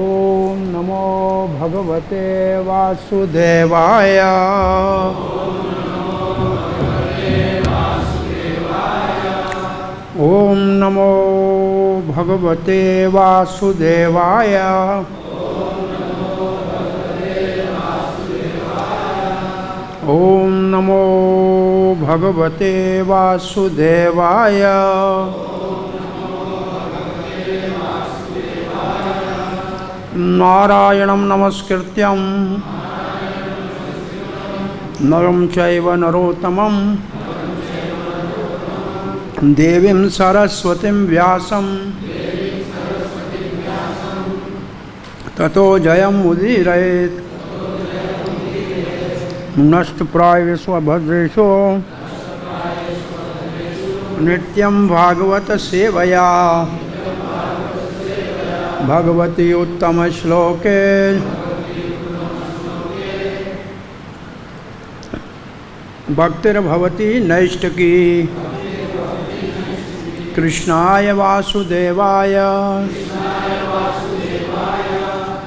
ओम नमो भगवते वासुदेवाय। ओम नमो भगवते वासुदेवाय। ओम नमो भगवते वासुदेवाय। नारायणं नमस्कृत्यं नरं चैव नरोत्तमं देवीं सरस्वतीं व्यासं ततो जयमुदीरयेत्। नष्टप्रायेषु भद्रेषु नित्यं भागवत सेवया भगवती उत्तम श्लोके भक्तिर्भवती नैष्ठिकी। कृष्णाय वासुदेवाय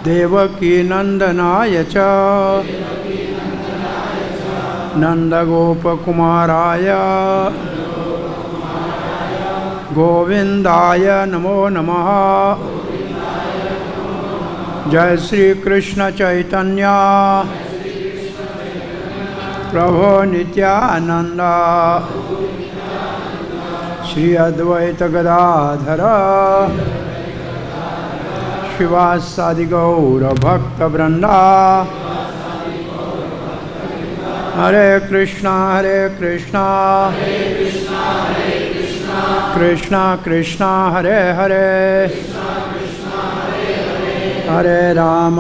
देवकी नंदनाय च नंदगोपकुमाराय गोविंदाय नमो नमः। जय श्री कृष्ण चैतन्य प्रभु नित्यानंद श्री अद्वैत गदाधर शिवासादि गौर भक्त वृंदा। हरे कृष्णा कृष्णा कृष्णा हरे हरे हरे राम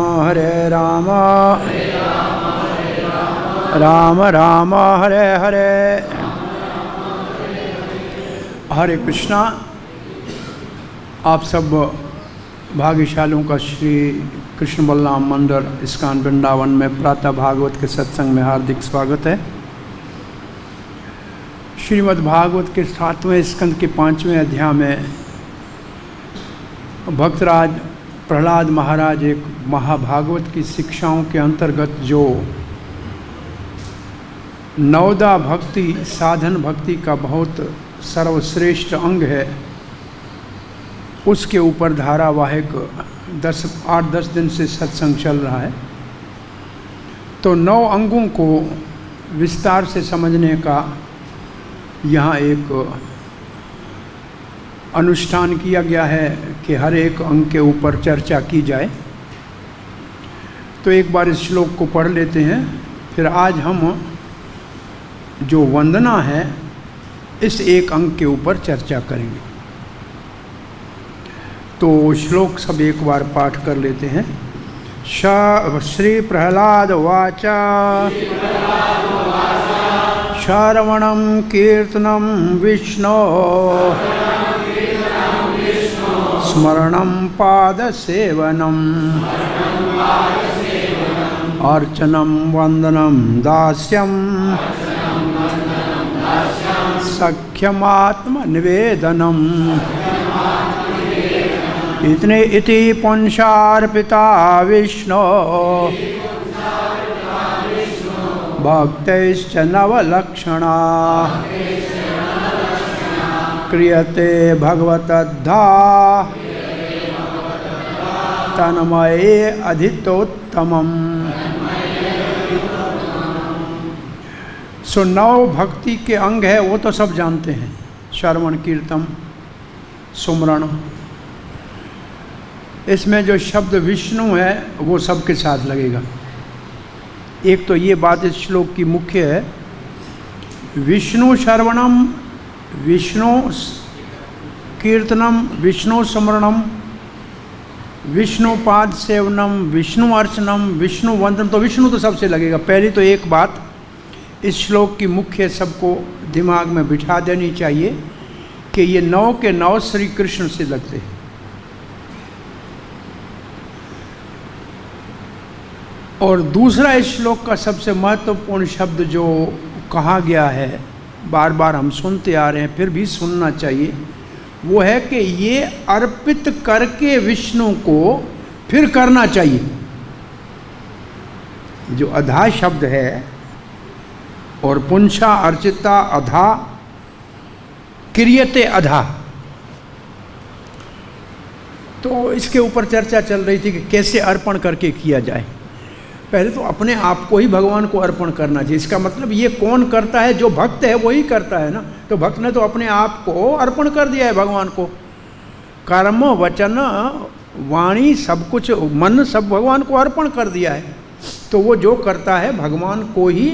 राम राम हरे हरे। हरे कृष्णा। आप सब भाग्यशालियों का श्री कृष्ण बलराम मंदिर इस्कॉन वृंदावन में प्रातः भागवत के सत्संग में हार्दिक स्वागत है। श्रीमद् भागवत के 7वें स्कंद के 5वें अध्याय में भक्तराज प्रहलाद महाराज एक महाभागवत की शिक्षाओं के अंतर्गत जो नवदा भक्ति साधन भक्ति का बहुत सर्वश्रेष्ठ अंग है उसके ऊपर धारावाहिक 8-10 दिन से सत्संग चल रहा है। तो 9 अंगों को विस्तार से समझने का यहाँ एक अनुष्ठान किया गया है कि हर एक अंग के ऊपर चर्चा की जाए। तो एक बार इस श्लोक को पढ़ लेते हैं, फिर आज हम जो वंदना है इस एक अंग के ऊपर चर्चा करेंगे। तो श्लोक सब एक बार पाठ कर लेते हैं। श्री प्रहलाद वाचा श्रवणं कीर्तनं विष्णो स्मरणं पादसेवनम् अर्चनं वंदनं दास्यं सख्यमात्मनिवेदनम् इति पुंसार्पिता विष्णो भक्तैश्च नवलक्षणा क्रियते भगवतद्धा तन्मये अधितोत्तमम्। सो 9 भक्ति के अंग है वो तो सब जानते हैं, श्रवण कीर्तन सुमरण। इसमें जो शब्द विष्णु है वो सबके साथ लगेगा। एक तो ये बात इस श्लोक की मुख्य है, विष्णु श्रवणम विष्णु कीर्तनम विष्णु स्मरणम विष्णु पाद सेवनम विष्णु अर्चनम विष्णु वंदनम। तो विष्णु तो सबसे लगेगा। पहली तो एक बात इस श्लोक की मुख्य सबको दिमाग में बिठा देनी चाहिए कि ये 9 के 9 श्री कृष्ण से लगते हैं। और दूसरा इस श्लोक का सबसे महत्वपूर्ण शब्द जो कहा गया है, बार बार हम सुनते आ रहे हैं फिर भी सुनना चाहिए, वो है कि ये अर्पित करके विष्णु को फिर करना चाहिए। जो अधा शब्द है और पुंसा अर्चिता अधा क्रियते अधा, तो इसके ऊपर चर्चा चल रही थी कि कैसे अर्पण करके किया जाए। पहले तो अपने आप को ही भगवान को अर्पण करना चाहिए। इसका मतलब ये कौन करता है? जो भक्त है वही करता है ना। तो भक्त ने तो अपने आप को अर्पण कर दिया है भगवान को। कर्म वचन वाणी सब कुछ, मन सब भगवान को अर्पण कर दिया है। तो वो जो करता है भगवान को ही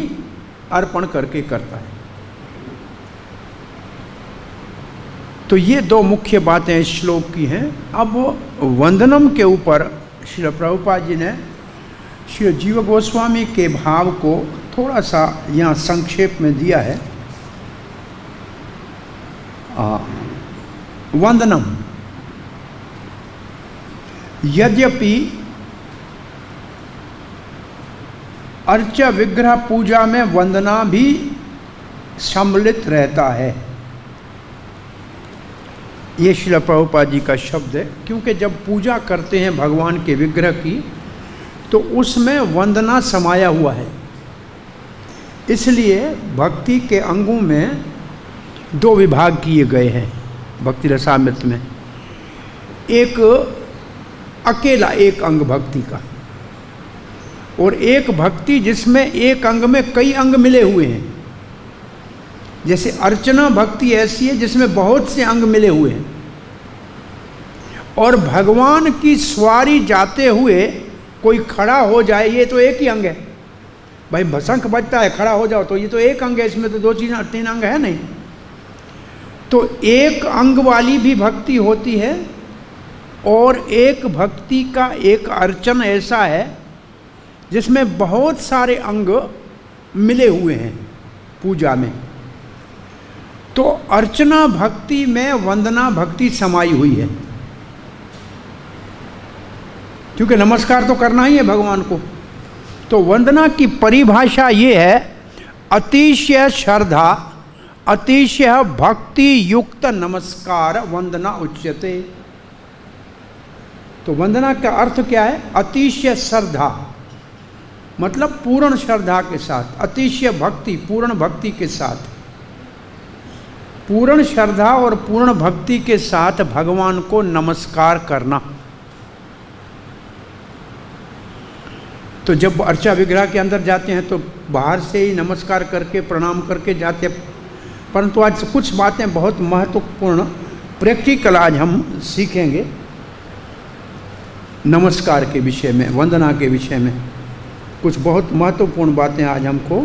अर्पण करके करता है। तो ये दो मुख्य बातें इस श्लोक की हैं। अब वंदनम के ऊपर श्री प्रभुपाद जी ने श्री जीव गोस्वामी के भाव को थोड़ा सा यहाँ संक्षेप में दिया है। वंदनम, यद्यपि अर्चा विग्रह पूजा में वंदना भी सम्मिलित रहता है। ये श्रील प्रभुपाद जी का शब्द है, क्योंकि जब पूजा करते हैं भगवान के विग्रह की तो उसमें वंदना समाया हुआ है। इसलिए भक्ति के अंगों में दो विभाग किए गए हैं भक्ति रसामृत में। एक अकेला एक अंग भक्ति का, और एक भक्ति जिसमें एक अंग में कई अंग मिले हुए हैं। जैसे अर्चना भक्ति ऐसी है जिसमें बहुत से अंग मिले हुए हैं, और भगवान की सवारी जाते हुए कोई खड़ा हो जाए ये तो एक ही अंग है। भाई शंख बजता है, खड़ा हो जाओ, तो ये तो एक अंग है, इसमें तो दो चीज़ तीन अंग है नहीं। तो एक अंग वाली भी भक्ति होती है, और एक भक्ति का एक अर्चन ऐसा है जिसमें बहुत सारे अंग मिले हुए हैं पूजा में। तो अर्चना भक्ति में वंदना भक्ति समाई हुई है, क्योंकि नमस्कार तो करना ही है भगवान को। तो वंदना की परिभाषा ये है, अतिशय श्रद्धा अतिशय भक्ति युक्त नमस्कार वंदना उच्यते। तो वंदना का अर्थ क्या है? अतिशय श्रद्धा, मतलब पूर्ण श्रद्धा के साथ, अतिशय भक्ति पूर्ण भक्ति के साथ, पूर्ण श्रद्धा और पूर्ण भक्ति के साथ भगवान को नमस्कार करना। तो जब अर्चा विग्रह के अंदर जाते हैं तो बाहर से ही नमस्कार करके प्रणाम करके जाते हैं, परंतु आज कुछ बातें बहुत महत्वपूर्ण प्रैक्टिकल आज हम सीखेंगे नमस्कार के विषय में, वंदना के विषय में। कुछ बहुत महत्वपूर्ण बातें आज हमको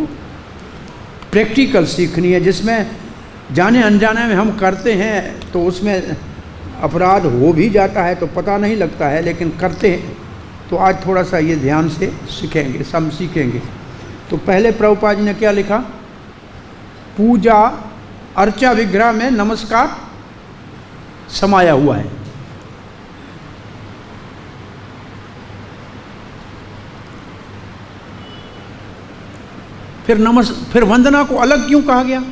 प्रैक्टिकल सीखनी है, जिसमें जाने अनजाने में हम करते हैं तो उसमें अपराध हो भी जाता है तो पता नहीं लगता है, लेकिन करते हैं। तो आज थोड़ा सा ये ध्यान से सीखेंगे, सब सीखेंगे। तो पहले प्रभुपाद जी ने क्या लिखा? पूजा अर्चा विग्रह में नमस्कार समाया हुआ है। फिर वंदना को अलग क्यों कहा गया?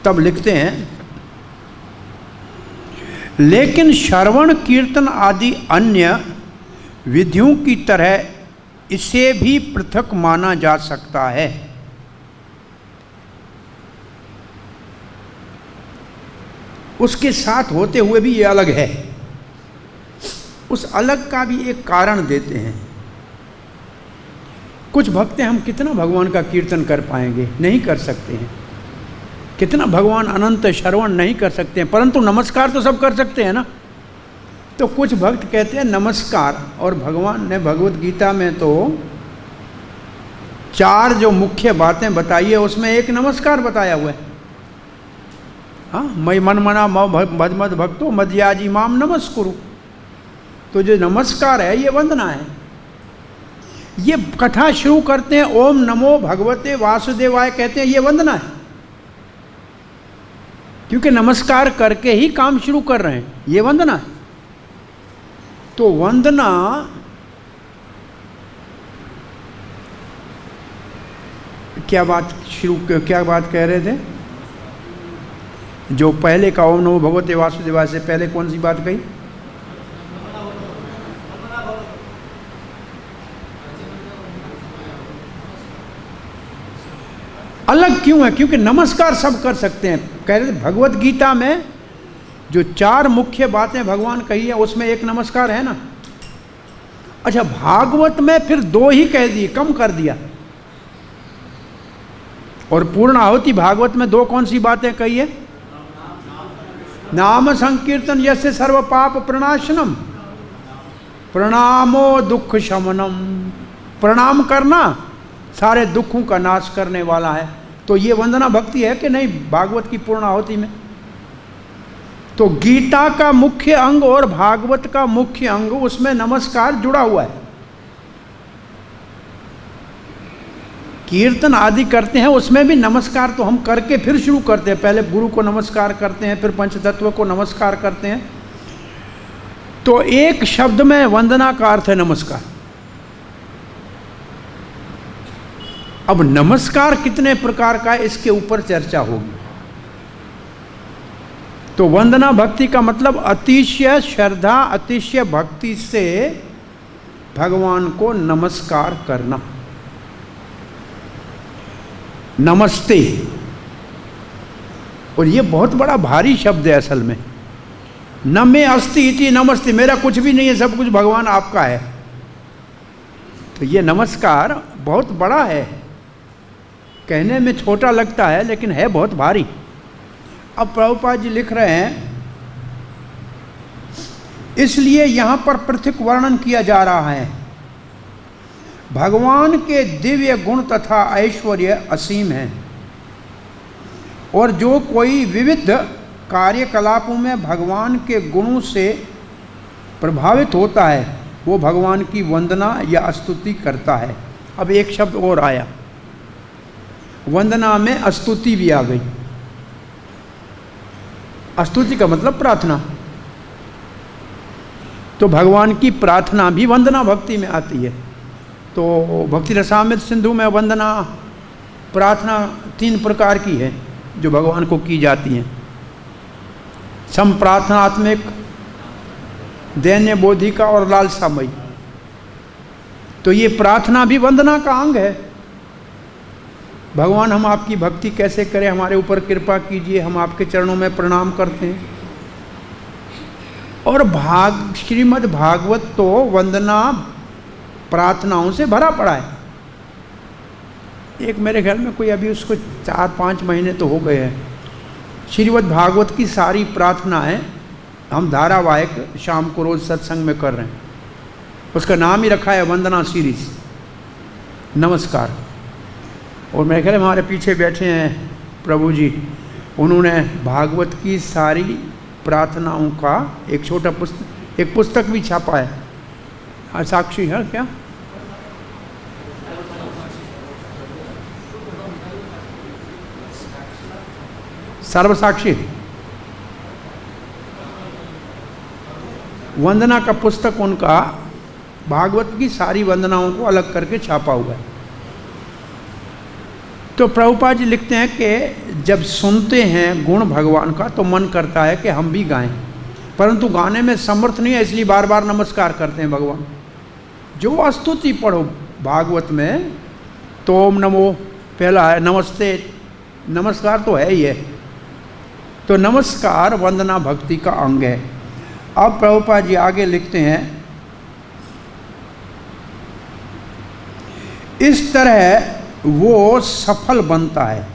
तब लिखते हैं, लेकिन श्रवण कीर्तन आदि अन्य विधियों की तरह इसे भी पृथक माना जा सकता है। उसके साथ होते हुए भी ये अलग है। उस अलग का भी एक कारण देते हैं। कुछ भक्त हम कितना भगवान का कीर्तन कर पाएंगे? नहीं कर सकते हैं। कितना भगवान अनंत श्रवण नहीं कर सकते हैं, परंतु नमस्कार तो सब कर सकते हैं ना। तो कुछ भक्त कहते हैं नमस्कार, और भगवान ने भगवत गीता में तो 4 जो मुख्य बातें बताई है उसमें एक नमस्कार बताया हुआ है। हाँ, मई मन मना मद भक्तो मध्याजी माम नमस्कुरु। तो जो नमस्कार है ये वंदना है। ये कथा शुरू करते हैं ओम नमो भगवते वासुदेवाय, कहते हैं ये वंदना है, क्योंकि नमस्कार करके ही काम शुरू कर रहे हैं, ये वंदना है। तो वंदना क्या बात कह रहे थे? जो पहले का ओम नमो भगवते वासुदेवाय से पहले कौन सी बात कही? अलग क्यों है? क्योंकि नमस्कार सब कर सकते हैं। कह रहे थे भगवत गीता में जो 4 मुख्य बातें भगवान कही है उसमें एक नमस्कार है ना। अच्छा, भागवत में फिर 2 ही कह दिए, कम कर दिया। और पूर्ण आहुति भागवत में 2 कौन सी बातें कही है? नाम संकीर्तन यस्य सर्व पाप प्रणाशनम, प्रणामो दुख शमनम। प्रणाम करना सारे दुखों का नाश करने वाला है। तो ये वंदना भक्ति है कि नहीं भागवत की पूर्ण आहुति में? तो गीता का मुख्य अंग और भागवत का मुख्य अंग, उसमें नमस्कार जुड़ा हुआ है। कीर्तन आदि करते हैं उसमें भी नमस्कार तो हम करके फिर शुरू करते हैं। पहले गुरु को नमस्कार करते हैं, फिर पंचतत्व को नमस्कार करते हैं। तो एक शब्द में वंदना का अर्थ है नमस्कार। अब नमस्कार कितने प्रकार का है इसके ऊपर चर्चा होगी। तो वंदना भक्ति का मतलब अतिशय श्रद्धा, अतिशय भक्ति से भगवान को नमस्कार करना। नमस्ते, और ये बहुत बड़ा भारी शब्द है असल में। न में अस्ति इति नमस्ते, मेरा कुछ भी नहीं है, सब कुछ भगवान आपका है। तो ये नमस्कार बहुत बड़ा है, कहने में छोटा लगता है लेकिन है बहुत भारी। अब प्रभुपाद जी लिख रहे हैं, इसलिए यहां पर पृथक वर्णन किया जा रहा है। भगवान के दिव्य गुण तथा ऐश्वर्य असीम है, और जो कोई विविध कार्यकलापों में भगवान के गुणों से प्रभावित होता है वो भगवान की वंदना या स्तुति करता है। अब एक शब्द और आया, वंदना में स्तुति भी आ गई। स्तुति का मतलब प्रार्थना। तो भगवान की प्रार्थना भी वंदना भक्ति में आती है। तो भक्ति रसामृत सिंधु में वंदना प्रार्थना 3 प्रकार की है जो भगवान को की जाती हैं। संप्रार्थनात्मक, दैन्य बोधिका और लालसामयी। तो ये प्रार्थना भी वंदना का अंग है। भगवान हम आपकी भक्ति कैसे करें, हमारे ऊपर कृपा कीजिए, हम आपके चरणों में प्रणाम करते हैं। और श्रीमद् भागवत तो वंदना प्रार्थनाओं से भरा पड़ा है। एक मेरे ख्याल में कोई अभी उसको 4-5 महीने तो हो गए हैं, श्रीमद् भागवत की सारी प्रार्थनाएं हम धारावाहिक शाम को रोज़ सत्संग में कर रहे हैं। उसका नाम ही रखा है वंदना सीरीज, नमस्कार। और मेरे ख्याल में हमारे पीछे बैठे हैं प्रभु जी, उन्होंने भागवत की सारी प्रार्थनाओं का एक छोटा पुस्तक भी छापा है। साक्षी है क्या? सर्वसाक्षी वंदना का पुस्तक उनका भागवत की सारी वंदनाओं को अलग करके छापा हुआ है। तो प्रभुपाद जी लिखते हैं कि जब सुनते हैं गुण भगवान का तो मन करता है कि हम भी गाएं, परंतु गाने में समर्थ नहीं है, इसलिए बार बार नमस्कार करते हैं भगवान। जो स्तुति पढ़ो भागवत में तो ओम नमो पहला है, नमस्ते, नमस्कार तो है ही है। तो नमस्कार वंदना भक्ति का अंग है। अब प्रभुपाद जी आगे लिखते हैं, इस तरह वो सफल बनता है।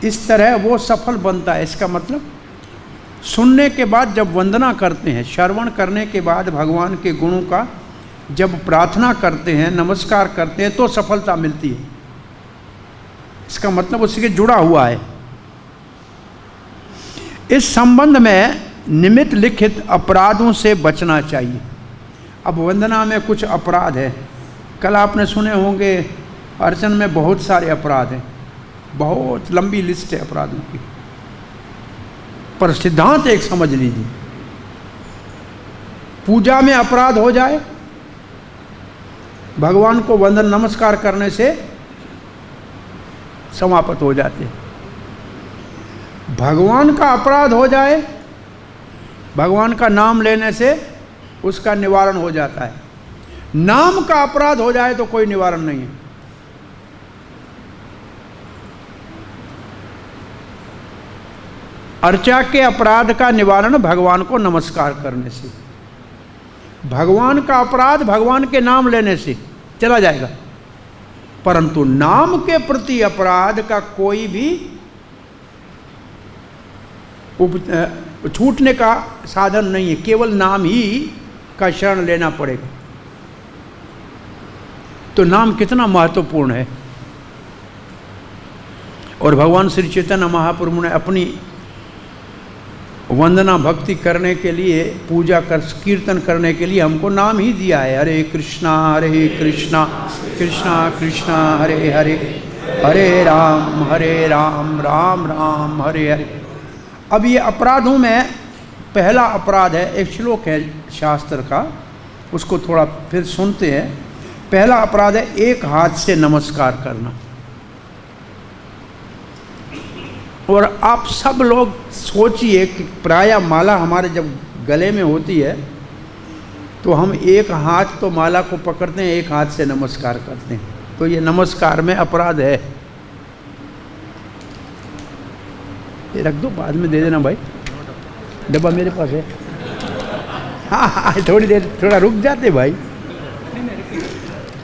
इस तरह वो सफल बनता है, इसका मतलब सुनने के बाद जब वंदना करते हैं, श्रवण करने के बाद भगवान के गुणों का जब प्रार्थना करते हैं, नमस्कार करते हैं तो सफलता मिलती है। इसका मतलब उससे जुड़ा हुआ है। इस संबंध में निमित्त लिखित अपराधों से बचना चाहिए। अब वंदना में कुछ अपराध है, कल आपने सुने होंगे अर्चन में बहुत सारे अपराध हैं, बहुत लंबी लिस्ट है अपराधों की, पर सिद्धांत एक समझ लीजिए, पूजा में अपराध हो जाए भगवान को वंदन नमस्कार करने से समाप्त हो जाते। भगवान का अपराध हो जाए, भगवान का नाम लेने से उसका निवारण हो जाता है। नाम का अपराध हो जाए तो कोई निवारण नहीं है। अर्चा के अपराध का निवारण भगवान को नमस्कार करने से, भगवान का अपराध भगवान के नाम लेने से चला जाएगा, परंतु नाम के प्रति अपराध का कोई भी छूटने का साधन नहीं है, केवल नाम ही का शरण लेना पड़ेगा। तो नाम कितना महत्वपूर्ण है। और भगवान श्री चैतन्य महाप्रभु ने अपनी वंदना भक्ति करने के लिए, पूजा कर कीर्तन करने के लिए हमको नाम ही दिया है। हरे कृष्णा कृष्णा कृष्णा हरे हरे, हरे राम राम राम हरे हरे। अब ये अपराधों में पहला अपराध है, एक श्लोक है शास्त्र का, उसको थोड़ा फिर सुनते हैं। पहला अपराध है एक हाथ से नमस्कार करना। और आप सब लोग सोचिए कि प्रायः माला हमारे जब गले में होती है तो हम एक हाथ तो माला को पकड़ते हैं, एक हाथ से नमस्कार करते हैं, तो ये नमस्कार में अपराध है। ये रख दो, बाद में दे देना भाई, डब्बा मेरे पास है। हाँ थोड़ी देर थोड़ा रुक जाते भाई,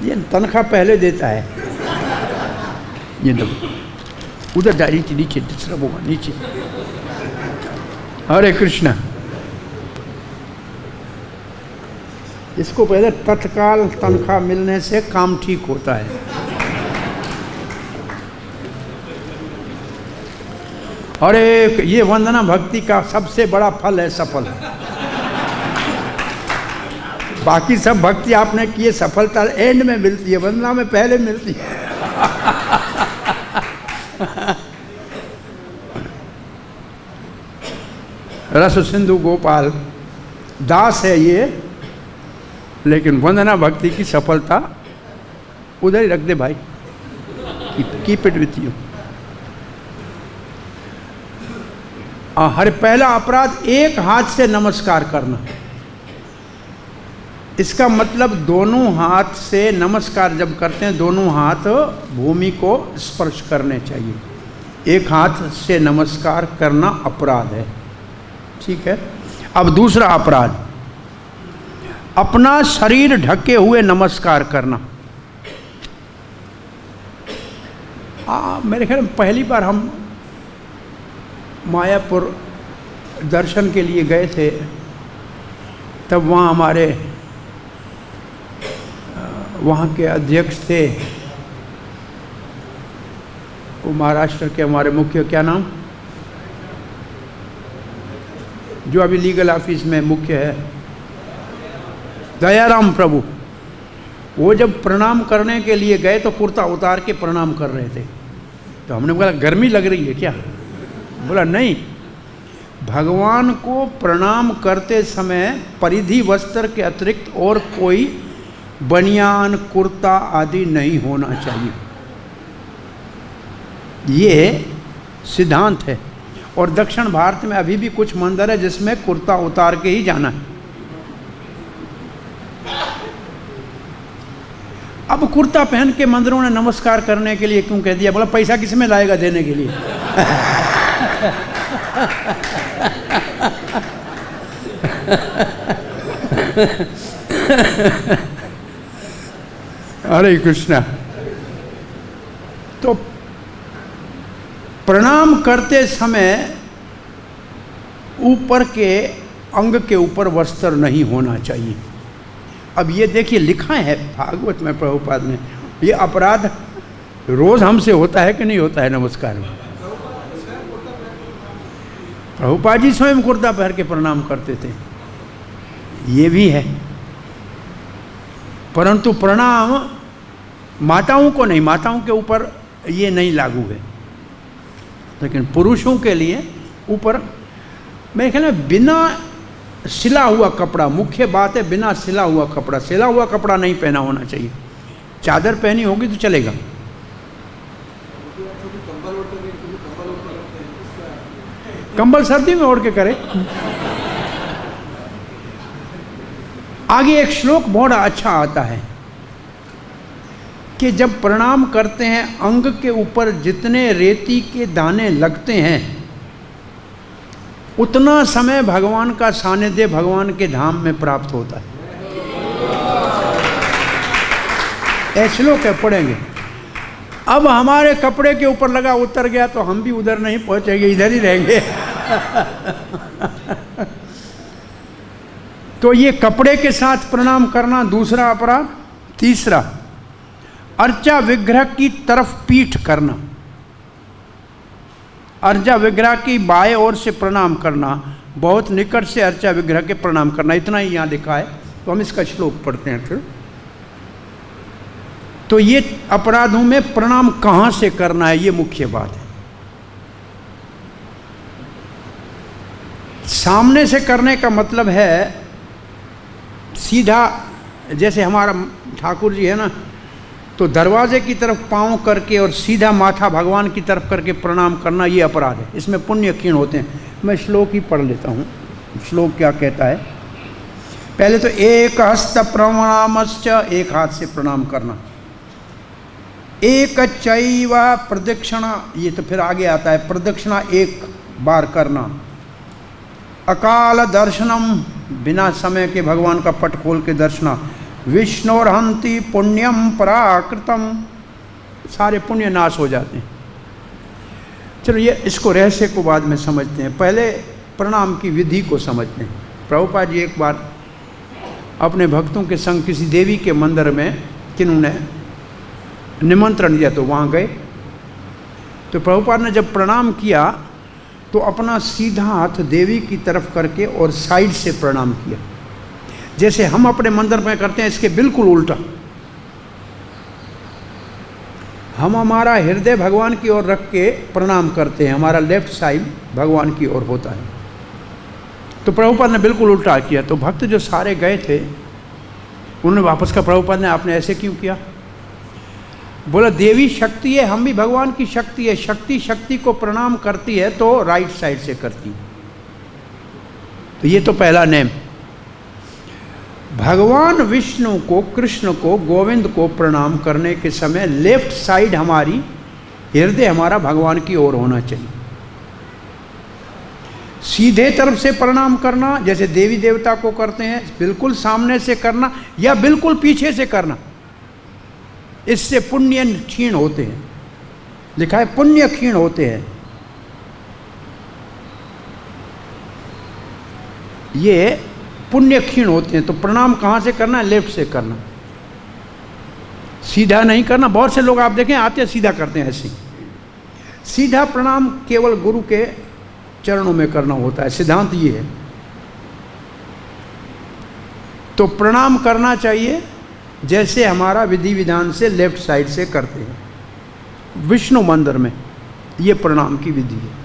ये तनख्वाह पहले देता है। ये डब्बा उधर जा, नीचे नीचे दूसरा होगा नीचे। हरे कृष्णा। इसको पहले तत्काल तनख्वाह मिलने से काम ठीक होता है। अरे ये वंदना भक्ति का सबसे बड़ा फल है, सफल। बाकी सब भक्ति आपने किए, सफलता एंड में मिलती है, वंदना में पहले मिलती है। रस सिंधु गोपाल दास है ये, लेकिन वंदना भक्ति की सफलता उधर ही रख दे भाई, कीप इट विथ यू। हर पहला अपराध एक हाथ से नमस्कार करना। इसका मतलब दोनों हाथ से नमस्कार जब करते हैं, दोनों हाथ भूमि को स्पर्श करने चाहिए। एक हाथ से नमस्कार करना अपराध है, ठीक है। अब दूसरा अपराध, अपना शरीर ढके हुए नमस्कार करना। मेरे ख्याल में पहली बार हम मायापुर दर्शन के लिए गए थे, तब वहाँ हमारे वहाँ के अध्यक्ष थे, वो महाराष्ट्र के हमारे मुख्य, क्या नाम, जो अभी लीगल ऑफिस में मुख्य है, दयाराम प्रभु। वो जब प्रणाम करने के लिए गए तो कुर्ता उतार के प्रणाम कर रहे थे। तो हमने बोला गर्मी लग रही है क्या? बोला नहीं, भगवान को प्रणाम करते समय परिधि वस्त्र के अतिरिक्त और कोई बनियान कुर्ता आदि नहीं होना चाहिए। ये सिद्धांत है। और दक्षिण भारत में अभी भी कुछ मंदिर है जिसमें कुर्ता उतार के ही जाना है। अब कुर्ता पहन के मंदिरों ने नमस्कार करने के लिए क्यों कह दिया? बोला पैसा किस में लाएगा देने के लिए? हरे कृष्णा। तो प्रणाम करते समय ऊपर के अंग के ऊपर वस्त्र नहीं होना चाहिए। अब ये देखिए लिखा है भागवत में प्रभुपाद ने, ये अपराध रोज हमसे होता है कि नहीं होता है नमस्कार में? प्रभुपाद जी स्वयं कुर्ता पहन के प्रणाम करते थे, ये भी है। परंतु प्रणाम माताओं को नहीं, माताओं के ऊपर ये नहीं लागू है, लेकिन पुरुषों के लिए ऊपर मेरे ख्याल में बिना सिला हुआ कपड़ा, मुख्य बात है बिना सिला हुआ कपड़ा, सिला हुआ कपड़ा नहीं पहना होना चाहिए। चादर पहनी होगी तो चलेगा। कंबल सर्दी में ओढ़ के करे। आगे एक श्लोक बहुत अच्छा आता है कि जब प्रणाम करते हैं अंग के ऊपर जितने रेती के दाने लगते हैं उतना समय भगवान का सानिध्य भगवान के धाम में प्राप्त होता है। ऐसे लोग क्या पढ़ेंगे। अब हमारे कपड़े के ऊपर लगा उतर गया तो हम भी उधर नहीं पहुंचेंगे, इधर ही रहेंगे। तो ये कपड़े के साथ प्रणाम करना दूसरा अपराध। तीसरा, अर्चा विग्रह की तरफ पीठ करना। अर्चा विग्रह की बाएं ओर से प्रणाम करना, बहुत निकट से अर्चा विग्रह के प्रणाम करना, इतना ही यहाँ लिखा है। तो हम इसका श्लोक पढ़ते हैं फिर। तो ये अपराधों में प्रणाम कहाँ से करना है, ये मुख्य बात है। सामने से करने का मतलब है सीधा, जैसे हमारा ठाकुर जी है ना, तो दरवाजे की तरफ पाँव करके और सीधा माथा भगवान की तरफ करके प्रणाम करना, ये अपराध है। इसमें पुण्य क्षीण होते हैं। मैं श्लोक ही पढ़ लेता हूँ। श्लोक क्या कहता है। पहले तो एक हस्त प्रणामश्च, एक हाथ से प्रणाम करना। एक चैव प्रदक्षिणा, ये तो फिर आगे आता है, प्रदक्षिणा एक बार करना। अकाल दर्शनम, बिना समय के भगवान का पट खोल के दर्शना। विष्णुर्हंति पुण्यम पराकृतम, सारे पुण्य नाश हो जाते हैं। चलो ये इसको रहस्य को बाद में समझते हैं, पहले प्रणाम की विधि को समझते हैं। प्रभुपाद जी एक बार अपने भक्तों के संग किसी देवी के मंदिर में किन्होंने निमंत्रण दिया, तो वहाँ गए। तो प्रभुपाद ने जब प्रणाम किया तो अपना सीधा हाथ देवी की तरफ करके और साइड से प्रणाम किया, जैसे हम अपने मंदिर में करते हैं, इसके बिल्कुल उल्टा। हम हमारा हृदय भगवान की ओर रख के प्रणाम करते हैं, हमारा लेफ्ट साइड भगवान की ओर होता है। तो प्रभुपाद ने बिल्कुल उल्टा किया। तो भक्त जो सारे गए थे उन्होंने वापस कहा, प्रभुपाद ने आपने ऐसे क्यों किया। बोला देवी शक्ति है, हम भी भगवान की शक्ति है। शक्ति शक्ति को प्रणाम करती है तो राइट साइड से करती है। तो ये तो पहला नेम। भगवान विष्णु को, कृष्ण को, गोविंद को प्रणाम करने के समय लेफ्ट साइड हमारी, हृदय हमारा भगवान की ओर होना चाहिए। सीधे तरफ से प्रणाम करना, जैसे देवी देवता को करते हैं, बिल्कुल सामने से करना या बिल्कुल पीछे से करना, इससे पुण्य क्षीण होते हैं। लिखा है पुण्य क्षीण होते हैं। ये पुण्य क्षीण होते हैं। तो प्रणाम कहाँ से करना है, लेफ्ट से करना, सीधा नहीं करना। बहुत से लोग आप देखें आते सीधा करते हैं। ऐसे सीधा प्रणाम केवल गुरु के चरणों में करना होता है, सिद्धांत ये है। तो प्रणाम करना चाहिए जैसे हमारा विधि विधान से लेफ्ट साइड से करते हैं विष्णु मंदिर में, ये प्रणाम की विधि है।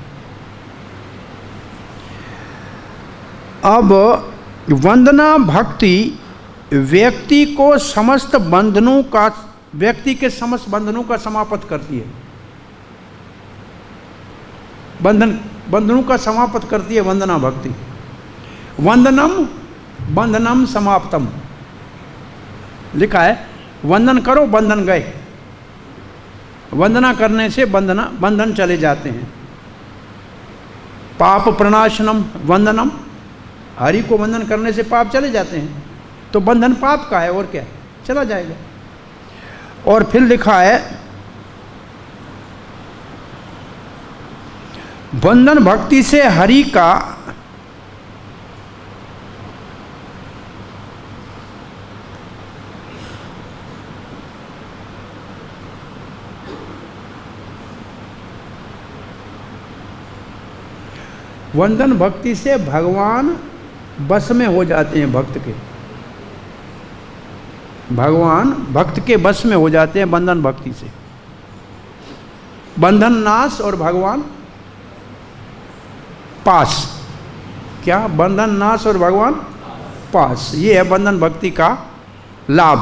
अब वंदना भक्ति व्यक्ति को समस्त बंधनों का, व्यक्ति के समस्त बंधनों का समाप्त करती है। बंधनों का समाप्त करती है वंदना भक्ति। वंदनम बंधनम समाप्तम, लिखा है वंदन करो बंधन गए। वंदना करने से बंधन चले जाते हैं। पाप प्रणाशनम वंदनम, हरि को वंदन करने से पाप चले जाते हैं। तो बंधन पाप का है और क्या, चला जाएगा। और फिर लिखा है बंधन भक्ति से हरि का वंदन भक्ति से भगवान बस में हो जाते हैं। भक्त के भगवान भक्त के बस में हो जाते हैं बंधन भक्ति से। बंधन नाश और भगवान पास। क्या, बंधन नाश और भगवान पास, ये है बंधन भक्ति का लाभ।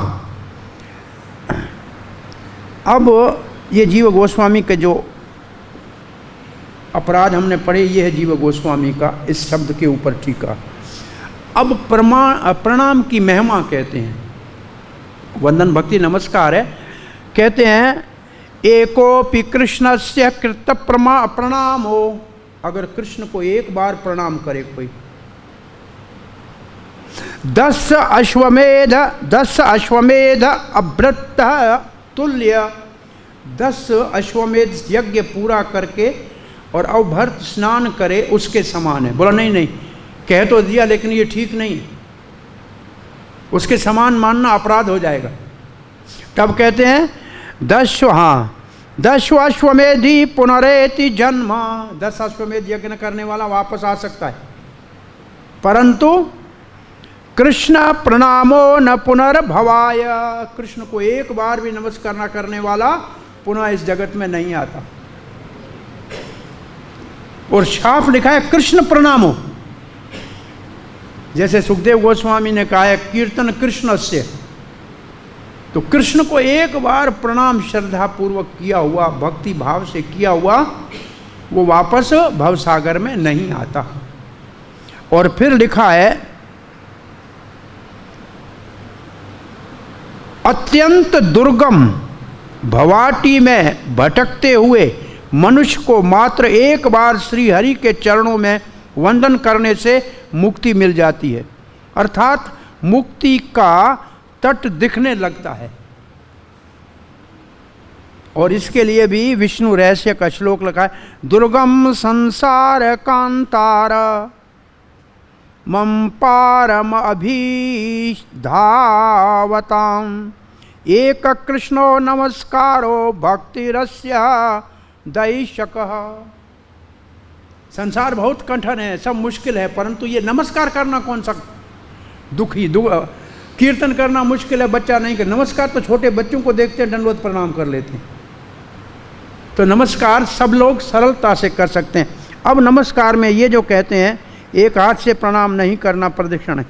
अब ये जीव गोस्वामी के जो अपराध हमने पढ़े, ये है जीव गोस्वामी का इस शब्द के ऊपर टीका। अब प्रणाम की महिमा कहते हैं। वंदन भक्ति नमस्कार है, कहते हैं एकोपि कृष्णस्य कृत प्रणामो अगर कृष्ण को एक बार प्रणाम करे कोई, 10 अश्वमेध अभ्रत तुल्य, 10 अश्वमेध यज्ञ पूरा करके और अवभृत स्नान करे उसके समान है। बोला नहीं नहीं, कह तो दिया लेकिन ये ठीक नहीं, उसके समान मानना अपराध हो जाएगा। तब कहते हैं 10 अश्वमेधी पुनरेति जन्म, 10 अश्वमेध यज्ञ करने वाला वापस आ सकता है, परंतु कृष्ण प्रणामो न पुनर्भवाय, कृष्ण को एक बार भी नमस्कार न करने वाला पुनः इस जगत में नहीं आता। और साफ लिखा है कृष्ण प्रणामो, जैसे सुखदेव गोस्वामी ने कहा है कीर्तन कृष्ण से, तो कृष्ण को एक बार प्रणाम श्रद्धा पूर्वक किया हुआ, भक्ति भाव से किया हुआ, वो वापस भवसागर में नहीं आता। और फिर लिखा है अत्यंत दुर्गम भवाटी में भटकते हुए मनुष्य को मात्र एक बार श्री हरि के चरणों में वंदन करने से मुक्ति मिल जाती है, अर्थात मुक्ति का तट दिखने लगता है। और इसके लिए भी विष्णु रहस्य का श्लोक लिखा है, दुर्गम संसार कांतार मम पारम अभिधावताम एक कृष्णो नमस्कारो भक्तिरस्य दैशकः। संसार बहुत कठिन है, सब मुश्किल है, परंतु ये नमस्कार करना कौन सा कीर्तन करना मुश्किल है, बच्चा नहीं कर, नमस्कार तो छोटे बच्चों को देखते हैं दंडवत प्रणाम कर लेते हैं, तो नमस्कार सब लोग सरलता से कर सकते हैं। अब नमस्कार में ये जो कहते हैं एक हाथ से प्रणाम नहीं करना प्रदक्षिण है,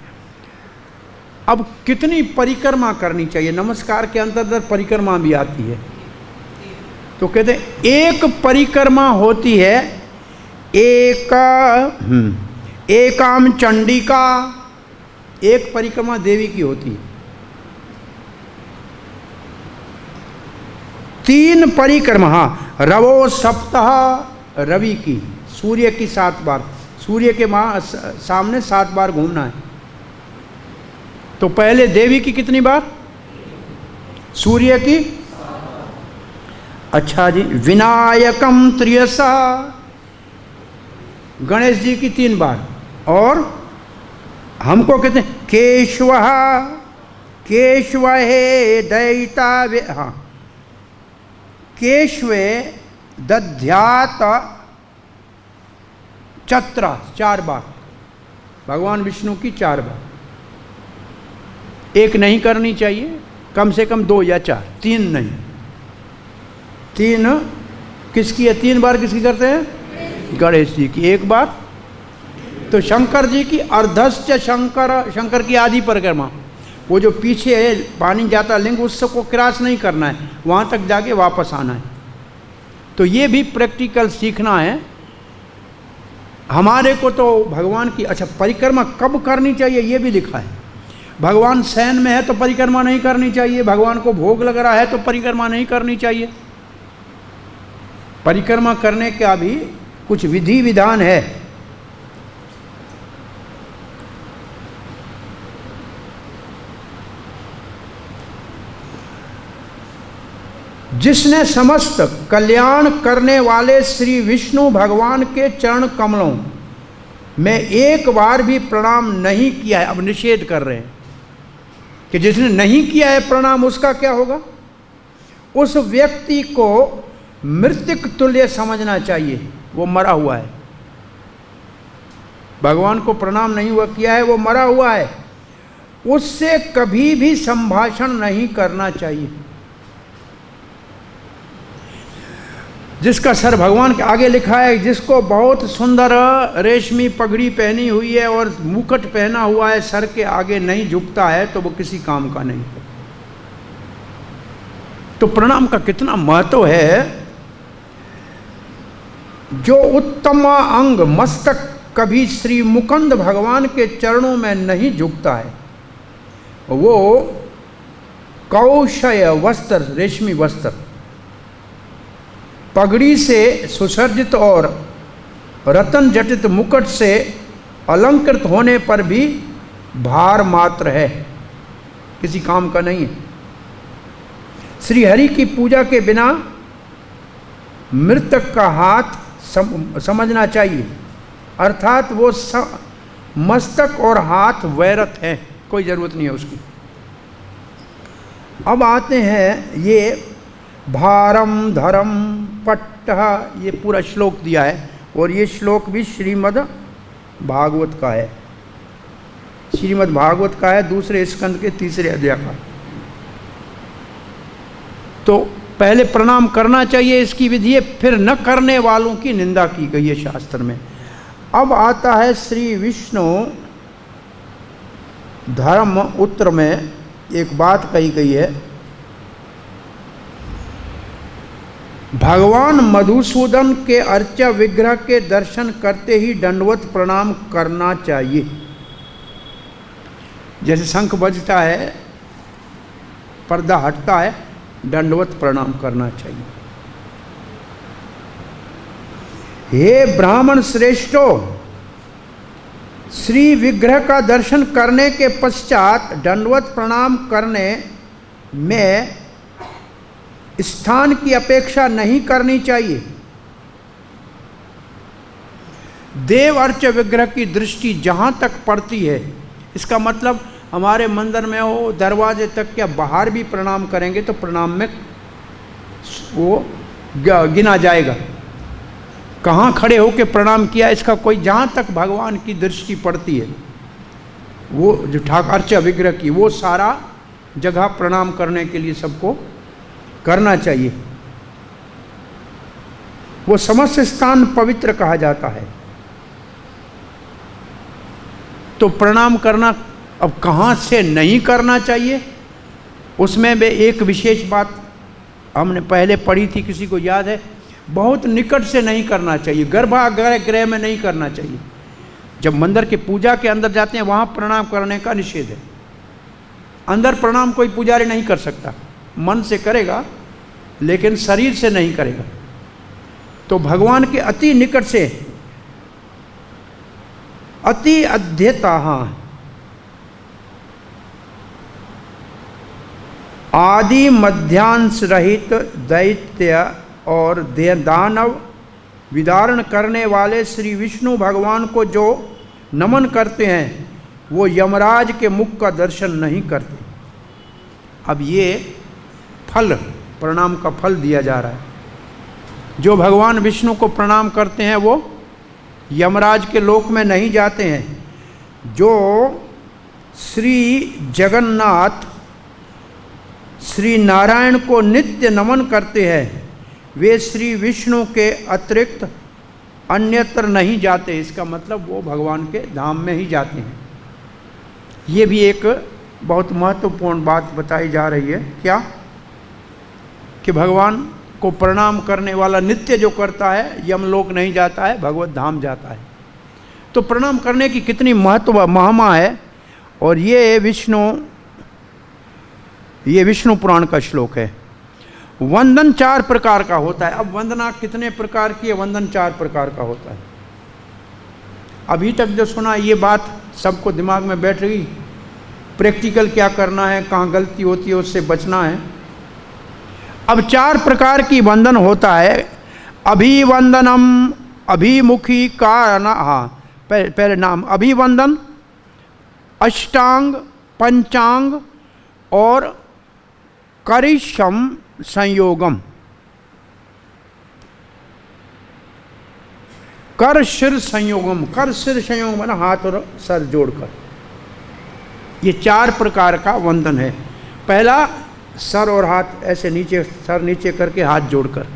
अब कितनी परिक्रमा करनी चाहिए, नमस्कार के अंतर्गत परिक्रमा भी आती है, तो कहते हैं एक परिक्रमा होती है एकाम चंडिका, एक परिक्रमा देवी की होती है, 3 परिक्रमा, हाँ रवो सप्ताह, रवि की, सूर्य की 7 बार, सूर्य के सामने 7 बार घूमना है। तो पहले देवी की कितनी बार, सूर्य की, अच्छा जी, विनायकम त्रियसा, गणेश जी की 3 बार, और हमको कहते हैं केशवे दैता, हाँ केशवे दध्यात चत्रा, 4 बार, भगवान विष्णु की 4 बार, एक नहीं करनी चाहिए, कम से कम 2 या 4, 3 नहीं, 3 किसकी है, 3 बार किसकी करते हैं, गणेश जी की 1 बार, तो शंकर जी की अर्धस्य शंकर की आदि परिक्रमा, वो जो पीछे है पानी जाता लिंग, उसको क्रॉस नहीं करना है, वहाँ तक जाके वापस आना है। तो ये भी प्रैक्टिकल सीखना है हमारे को। तो भगवान की, अच्छा परिक्रमा कब करनी चाहिए ये भी लिखा है, भगवान शयन में है तो परिक्रमा नहीं करनी चाहिए, भगवान को भोग लग रहा है तो परिक्रमा नहीं करनी चाहिए। परिक्रमा करने का भी कुछ विधि विधान है। जिसने समस्त कल्याण करने वाले श्री विष्णु भगवान के चरण कमलों में एक बार भी प्रणाम नहीं किया है, अब निषेध कर रहे हैं कि जिसने नहीं किया है प्रणाम, उसका क्या होगा, उस व्यक्ति को मृतक तुल्य समझना चाहिए, वो मरा हुआ है। भगवान को प्रणाम नहीं हुआ किया है, वो मरा हुआ है, उससे कभी भी संभाषण नहीं करना चाहिए। जिसका सर भगवान के आगे लिखा है, जिसको बहुत सुंदर रेशमी पगड़ी पहनी हुई है और मुकुट पहना हुआ है, सर के आगे नहीं झुकता है, तो वो किसी काम का नहीं। तो प्रणाम का कितना महत्व है। जो उत्तम अंग मस्तक कभी श्री मुकुंद भगवान के चरणों में नहीं झुकता है, वो कौशय वस्त्र, रेशमी वस्त्र, पगड़ी से सुसज्जित और रतन जटित मुकुट से अलंकृत होने पर भी भार मात्र है, किसी काम का नहीं है। श्री हरि की पूजा के बिना मृतक का हाथ समझना चाहिए, अर्थात वो मस्तक और हाथ वैरत है, कोई ज़रूरत नहीं है उसकी। अब आते हैं ये भारम धरम पट्टः, ये पूरा श्लोक दिया है और ये श्लोक भी श्रीमद् भागवत का है, श्रीमद् भागवत का है, दूसरे स्कंद के तीसरे अध्याय का। तो पहले प्रणाम करना चाहिए, इसकी विधि है, फिर न करने वालों की निंदा की गई है शास्त्र में। अब आता है श्री विष्णु धर्म उत्तर में एक बात कही गई है, भगवान मधुसूदन के अर्चा विग्रह के दर्शन करते ही दंडवत प्रणाम करना चाहिए। जैसे शंख बजता है, पर्दा हटता है, दंडवत प्रणाम करना चाहिए। हे ब्राह्मण श्रेष्ठो, श्री विग्रह का दर्शन करने के पश्चात दंडवत प्रणाम करने में स्थान की अपेक्षा नहीं करनी चाहिए। देव अर्च विग्रह की दृष्टि जहाँ तक पड़ती है, इसका मतलब हमारे मंदिर में हो दरवाजे तक या बाहर भी प्रणाम करेंगे तो प्रणाम में वो गिना जाएगा। कहाँ खड़े होकर प्रणाम किया, इसका कोई, जहाँ तक भगवान की दृष्टि पड़ती है, वो जो अर्चा विग्रह की, वो सारा जगह प्रणाम करने के लिए सबको करना चाहिए। वो समस्त स्थान पवित्र कहा जाता है। तो प्रणाम करना, अब कहाँ से नहीं करना चाहिए, उसमें भी एक विशेष बात हमने पहले पढ़ी थी, किसी को याद है? बहुत निकट से नहीं करना चाहिए, गर्भागृह में नहीं करना चाहिए। जब मंदिर के पूजा के अंदर जाते हैं वहाँ प्रणाम करने का निषेध है। अंदर प्रणाम कोई पुजारी नहीं कर सकता, मन से करेगा लेकिन शरीर से नहीं करेगा। तो भगवान के अति निकट से, अति अध्यता, आदि मध्यांश रहित दैत्य और दानव विदारण करने वाले श्री विष्णु भगवान को जो नमन करते हैं वो यमराज के मुख का दर्शन नहीं करते। अब ये फल, प्रणाम का फल दिया जा रहा है। जो भगवान विष्णु को प्रणाम करते हैं वो यमराज के लोक में नहीं जाते हैं। जो श्री जगन्नाथ श्री नारायण को नित्य नमन करते हैं वे श्री विष्णु के अतिरिक्त अन्यत्र नहीं जाते। इसका मतलब वो भगवान के धाम में ही जाते हैं। ये भी एक बहुत महत्वपूर्ण बात बताई जा रही है। क्या? कि भगवान को प्रणाम करने वाला नित्य जो करता है यमलोक नहीं जाता है, भगवत धाम जाता है। तो प्रणाम करने की कितनी महत्व महिमा है। और ये विष्णु पुराण का श्लोक है। वंदन 4 प्रकार का होता है। अब वंदना कितने प्रकार की है? वंदन 4 प्रकार का होता है। अभी तक जो सुना ये बात सबको दिमाग में बैठ गई। प्रैक्टिकल क्या करना है, कहाँ गलती होती है उससे बचना है। अब 4 प्रकार की वंदन होता है। अभिवंदनम, अभिमुखी का पहले नाम अभिवंदन, अष्टांग, पंचांग और करिष्यम संयोगम। कर सिर संयोगम, कर सिर संयोग माना हाथ और सर जोड़कर। ये 4 प्रकार का वंदन है। पहला सर और हाथ ऐसे नीचे, सर नीचे करके हाथ जोड़कर।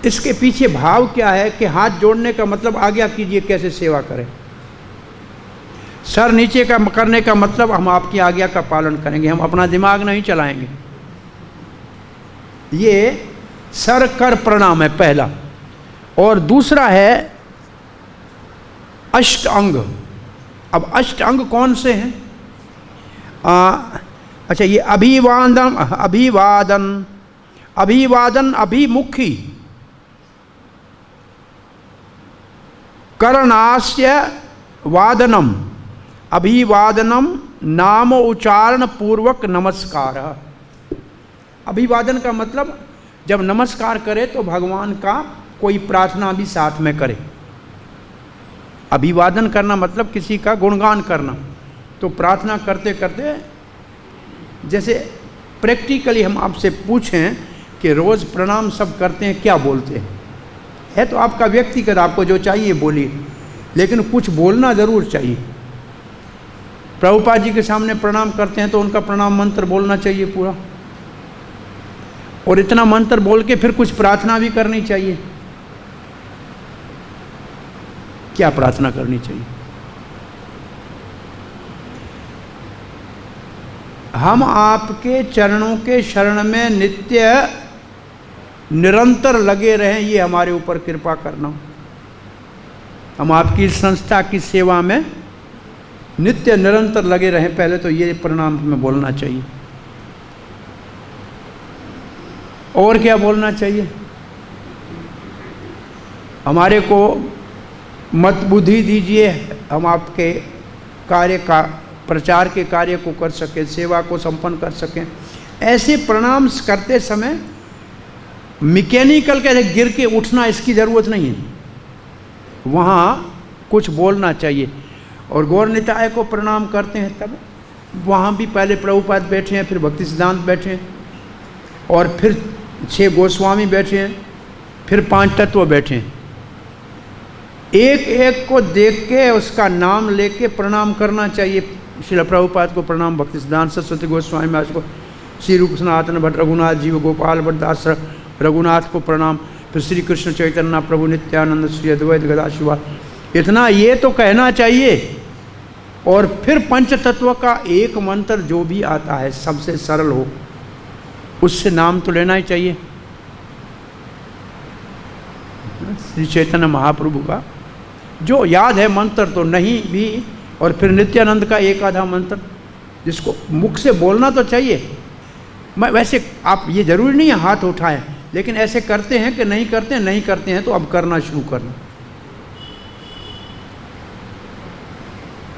इसके पीछे भाव क्या है कि हाथ जोड़ने का मतलब आज्ञा कीजिए कैसे सेवा करें। सर नीचे का करने का मतलब हम आपकी आज्ञा का पालन करेंगे, हम अपना दिमाग नहीं चलाएंगे। ये सर कर प्रणाम है पहला। और दूसरा है अष्ट अंग। अब अष्ट अंग कौन से हैं? अच्छा, ये अभिवादन, अभिवादन, अभिमुखी, करणास्य वादनम अभिवादनम नाम उच्चारण पूर्वक नमस्कार। अभिवादन का मतलब जब नमस्कार करे तो भगवान का कोई प्रार्थना भी साथ में करे। अभिवादन करना मतलब किसी का गुणगान करना। तो प्रार्थना करते करते, जैसे प्रैक्टिकली हम आपसे पूछें कि रोज़ प्रणाम सब करते हैं, क्या बोलते हैं? है तो आपका व्यक्तिगत, आपको जो चाहिए बोलिए, लेकिन कुछ बोलना ज़रूर चाहिए। प्रभुपाद जी के सामने प्रणाम करते हैं तो उनका प्रणाम मंत्र बोलना चाहिए पूरा, और इतना मंत्र बोल के फिर कुछ प्रार्थना भी करनी चाहिए। क्या प्रार्थना करनी चाहिए? हम आपके चरणों के शरण में नित्य निरंतर लगे रहें, ये हमारे ऊपर कृपा करना। हम आपकी संस्था की सेवा में नित्य निरंतर लगे रहें, पहले तो ये प्रणाम में बोलना चाहिए। और क्या बोलना चाहिए? हमारे को मत बुद्धि दीजिए, हम आपके कार्य का प्रचार के कार्य को कर सकें, सेवा को संपन्न कर सकें। ऐसे प्रणाम करते समय मैकेनिकल कैसे गिर के उठना, इसकी ज़रूरत नहीं है। वहाँ कुछ बोलना चाहिए। और गौर निताय को प्रणाम करते हैं तब वहाँ भी पहले प्रभुपाद बैठे हैं, फिर भक्ति सिद्धांत बैठे हैं, और फिर 6 गोस्वामी बैठे हैं, फिर 5 तत्व बैठे हैं। एक एक को देख के उसका नाम लेके प्रणाम करना चाहिए। श्रील प्रभुपाद को प्रणाम, भक्ति सिद्धांत सरस्वती गोस्वामी महाराज को, श्री रूप सनातन भट्ट, रघुनाथ जी को, गोपाल भट्ट दास रघुनाथ को प्रणाम, फिर श्री कृष्ण चैतन्य प्रभु नित्यानंद, श्री अद्वैत गदा शिवा। इतना ये तो कहना चाहिए। और फिर पंच तत्व का एक मंत्र जो भी आता है सबसे सरल हो, उससे नाम तो लेना ही चाहिए। श्री चैतन्य महाप्रभु का जो याद है मंत्र तो नहीं भी, और फिर नित्यानंद का एक आधा मंत्र जिसको मुख से बोलना तो चाहिए। मैं वैसे आप ये जरूरी नहीं है हाथ उठाएं, लेकिन ऐसे करते हैं कि नहीं करते हैं, नहीं करते हैं तो अब करना शुरू करना।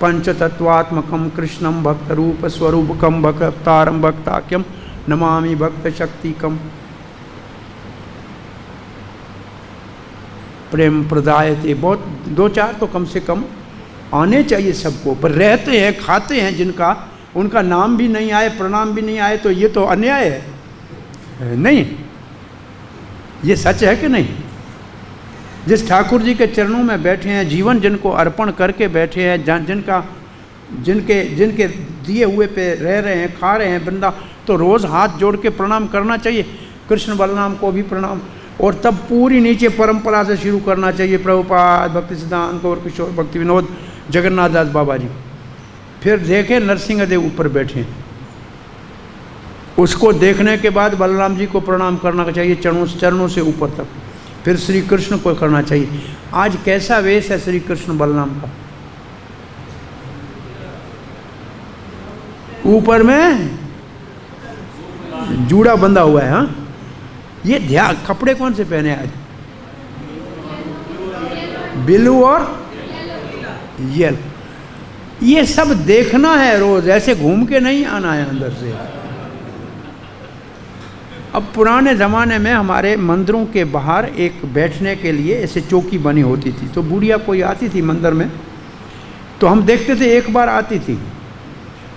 पंचतत्वात्मकम कृष्णम भक्त रूप स्वरूपकम भक्तारम भक्ताख्यम नमामि भक्त शक्तिकम प्रेम प्रदायते। बहुत 2-4 तो कम से कम आने चाहिए सबको। पर रहते हैं, खाते हैं जिनका, उनका नाम भी नहीं आए, प्रणाम भी नहीं आए, तो ये तो अन्याय है नहीं? ये सच है कि नहीं? जिस ठाकुर जी के चरणों में बैठे हैं, जीवन जिनको अर्पण करके बैठे हैं, जिनके दिए हुए पे रह रहे हैं, खा रहे हैं बंदा, तो रोज़ हाथ जोड़ के प्रणाम करना चाहिए। कृष्ण बलराम को भी प्रणाम, और तब पूरी नीचे परंपरा से शुरू करना चाहिए। प्रभुपाद, भक्ति सिद्धांत, और किशोर भक्ति विनोद, जगन्नाथ दास बाबा जी। फिर देखें नरसिंहदेव ऊपर बैठे, उसको देखने के बाद बलराम जी को प्रणाम करना चाहिए चरणों से ऊपर तक। फिर श्री कृष्ण को करना चाहिए। आज कैसा वेश है श्री कृष्ण बलराम का? ऊपर में जूड़ा बंधा हुआ है। हाँ, ये ध्यान, कपड़े कौन से पहने आज? ब्लू और येलो। ये सब देखना है रोज, ऐसे घूम के नहीं आना है अंदर से। अब पुराने ज़माने में हमारे मंदिरों के बाहर एक बैठने के लिए ऐसे चौकी बनी होती थी, तो बुढ़िया कोई आती थी मंदिर में, तो हम देखते थे, एक बार आती थी।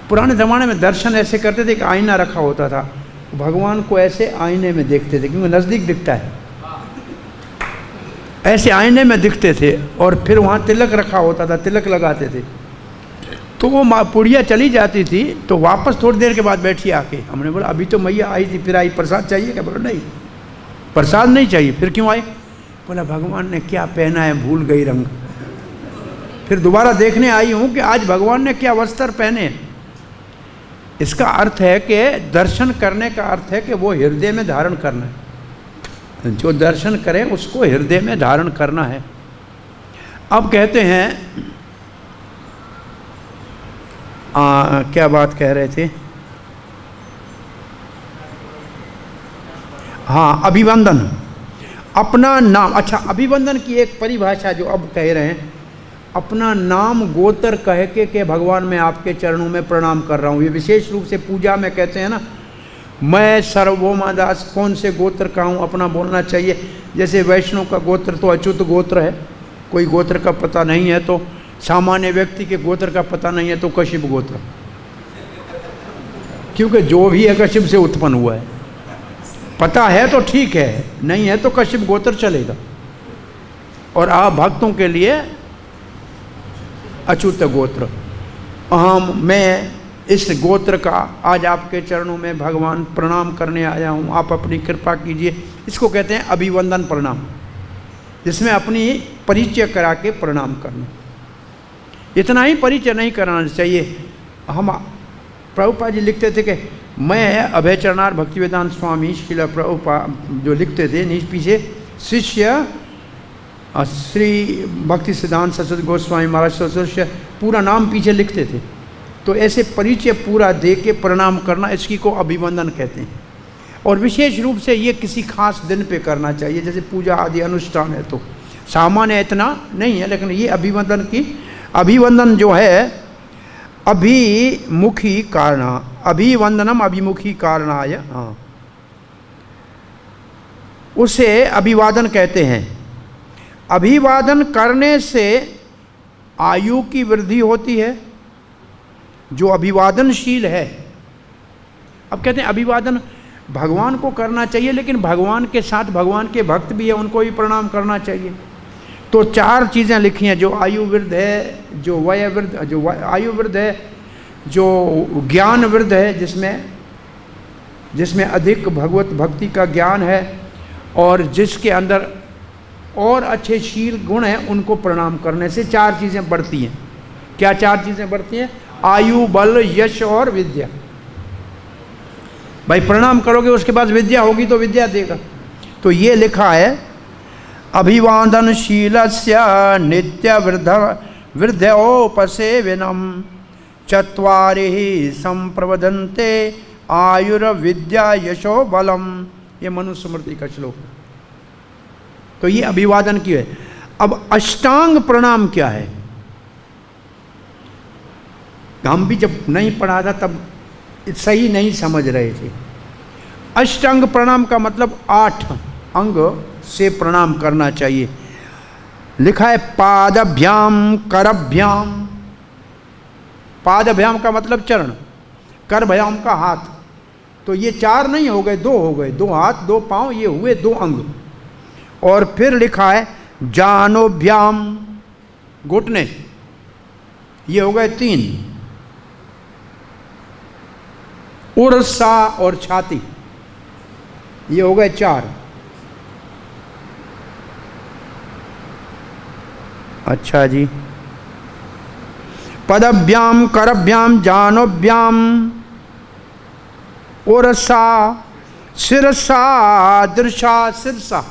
पुराने ज़माने में दर्शन ऐसे करते थे कि आईना रखा होता था, भगवान को ऐसे आईने में देखते थे, क्योंकि नज़दीक दिखता है, ऐसे आईने में दिखते थे। और फिर वहाँ तिलक रखा होता था, तिलक लगाते थे। तो वो पुड़िया चली जाती थी, तो वापस थोड़ी देर के बाद बैठी आके। हमने बोला अभी तो मैया आई थी, फिर आई, प्रसाद चाहिए क्या? बोला नहीं, प्रसाद नहीं चाहिए। फिर क्यों आई? बोला भगवान ने क्या पहना है, भूल गई रंग। फिर दोबारा देखने आई हूँ कि आज भगवान ने क्या वस्त्र पहने। इसका अर्थ है कि दर्शन करने का अर्थ है कि वो हृदय में धारण करना है। जो दर्शन करे उसको हृदय में धारण करना है। अब कहते हैं क्या बात कह रहे थे? हाँ, अभिवंदन, अपना नाम। अच्छा, अभिवंदन की एक परिभाषा जो अब कह रहे हैं, अपना नाम गोत्र कह के भगवान मैं आपके चरणों में प्रणाम कर रहा हूँ। ये विशेष रूप से पूजा में कहते हैं ना, मैं सार्वभौमा दास कौन से गोत्र का हूँ अपना बोलना चाहिए। जैसे वैष्णव का गोत्र तो अच्युत गोत्र है, कोई गोत्र का पता नहीं है तो, सामान्य व्यक्ति के गोत्र का पता नहीं है तो कश्यप गोत्र, क्योंकि जो भी है कश्यप से उत्पन्न हुआ है। पता है तो ठीक है, नहीं है तो कश्यप गोत्र चलेगा। और आप भक्तों के लिए अच्युत गोत्र। मैं इस गोत्र का आज आपके चरणों में भगवान प्रणाम करने आया हूँ, आप अपनी कृपा कीजिए। इसको कहते हैं अभिवंदन प्रणाम, जिसमें अपनी परिचय करा के प्रणाम करना। इतना ही परिचय नहीं कराना चाहिए। हम प्रभुपाद जी लिखते थे कि मैं अभय चरणार भक्तिवेदांत स्वामी श्रील प्रभुपाद जो लिखते थे, पीछे शिष्य श्री भक्ति सिद्धांत सरस्वती गोस्वामी महाराज शिष्य पूरा नाम पीछे लिखते थे। तो ऐसे परिचय पूरा दे के प्रणाम करना, इसकी को अभिवंदन कहते हैं। और विशेष रूप से ये किसी खास दिन पे करना चाहिए, जैसे पूजा आदि अनुष्ठान है तो सामान्य इतना नहीं है, लेकिन ये अभिवंदन जो है अभिमुखी कारण, अभिवंदनम अभिमुखी कारणाय, हाँ, उसे अभिवादन कहते हैं। अभिवादन करने से आयु की वृद्धि होती है जो अभिवादनशील है। अब कहते हैं अभिवादन भगवान को करना चाहिए, लेकिन भगवान के साथ भगवान के भक्त भी है, उनको भी प्रणाम करना चाहिए। तो 4 चीज़ें लिखी हैं, जो आयु वृद्ध है, जो वय वृद्ध, जो आयु वृद्ध है, जो ज्ञान वृद्ध है, जिसमें अधिक भगवत भक्ति का ज्ञान है, और जिसके अंदर और अच्छे शील गुण हैं, उनको प्रणाम करने से 4 चीज़ें बढ़ती हैं। क्या 4 चीज़ें बढ़ती हैं? आयु, बल, यश और विद्या। भाई प्रणाम करोगे उसके बाद विद्या होगी तो विद्या देगा। तो ये लिखा है अभिवादनशीलस्य नित्य वृद्धोपसेवनम चत्वारि संप्रवदन्ते आयुर्विद्या यशो बलम। ये मनुस्मृति का श्लोक है। तो ये अभिवादन की है। अब अष्टांग प्रणाम क्या है? हम भी जब नहीं पढ़ा था तब सही नहीं समझ रहे थे। अष्टांग प्रणाम का मतलब 8 अंग से प्रणाम करना चाहिए। लिखा है पादभ्याम करभ्याम। पादभ्याम का मतलब चरण, करभ्याम का हाथ। तो ये 4 नहीं हो गए, 2 हो गए। 2 हाथ 2 पांव, ये हुए 2 अंग। और फिर लिखा है जानोभ्याम, घुटने, ये हो गए 3। उर्सा और छाती, ये हो गए 4। अच्छा जी, पदभ्याम करभ्याम जानोभ्याम उर्सा सिरसा दृशा सिरसा।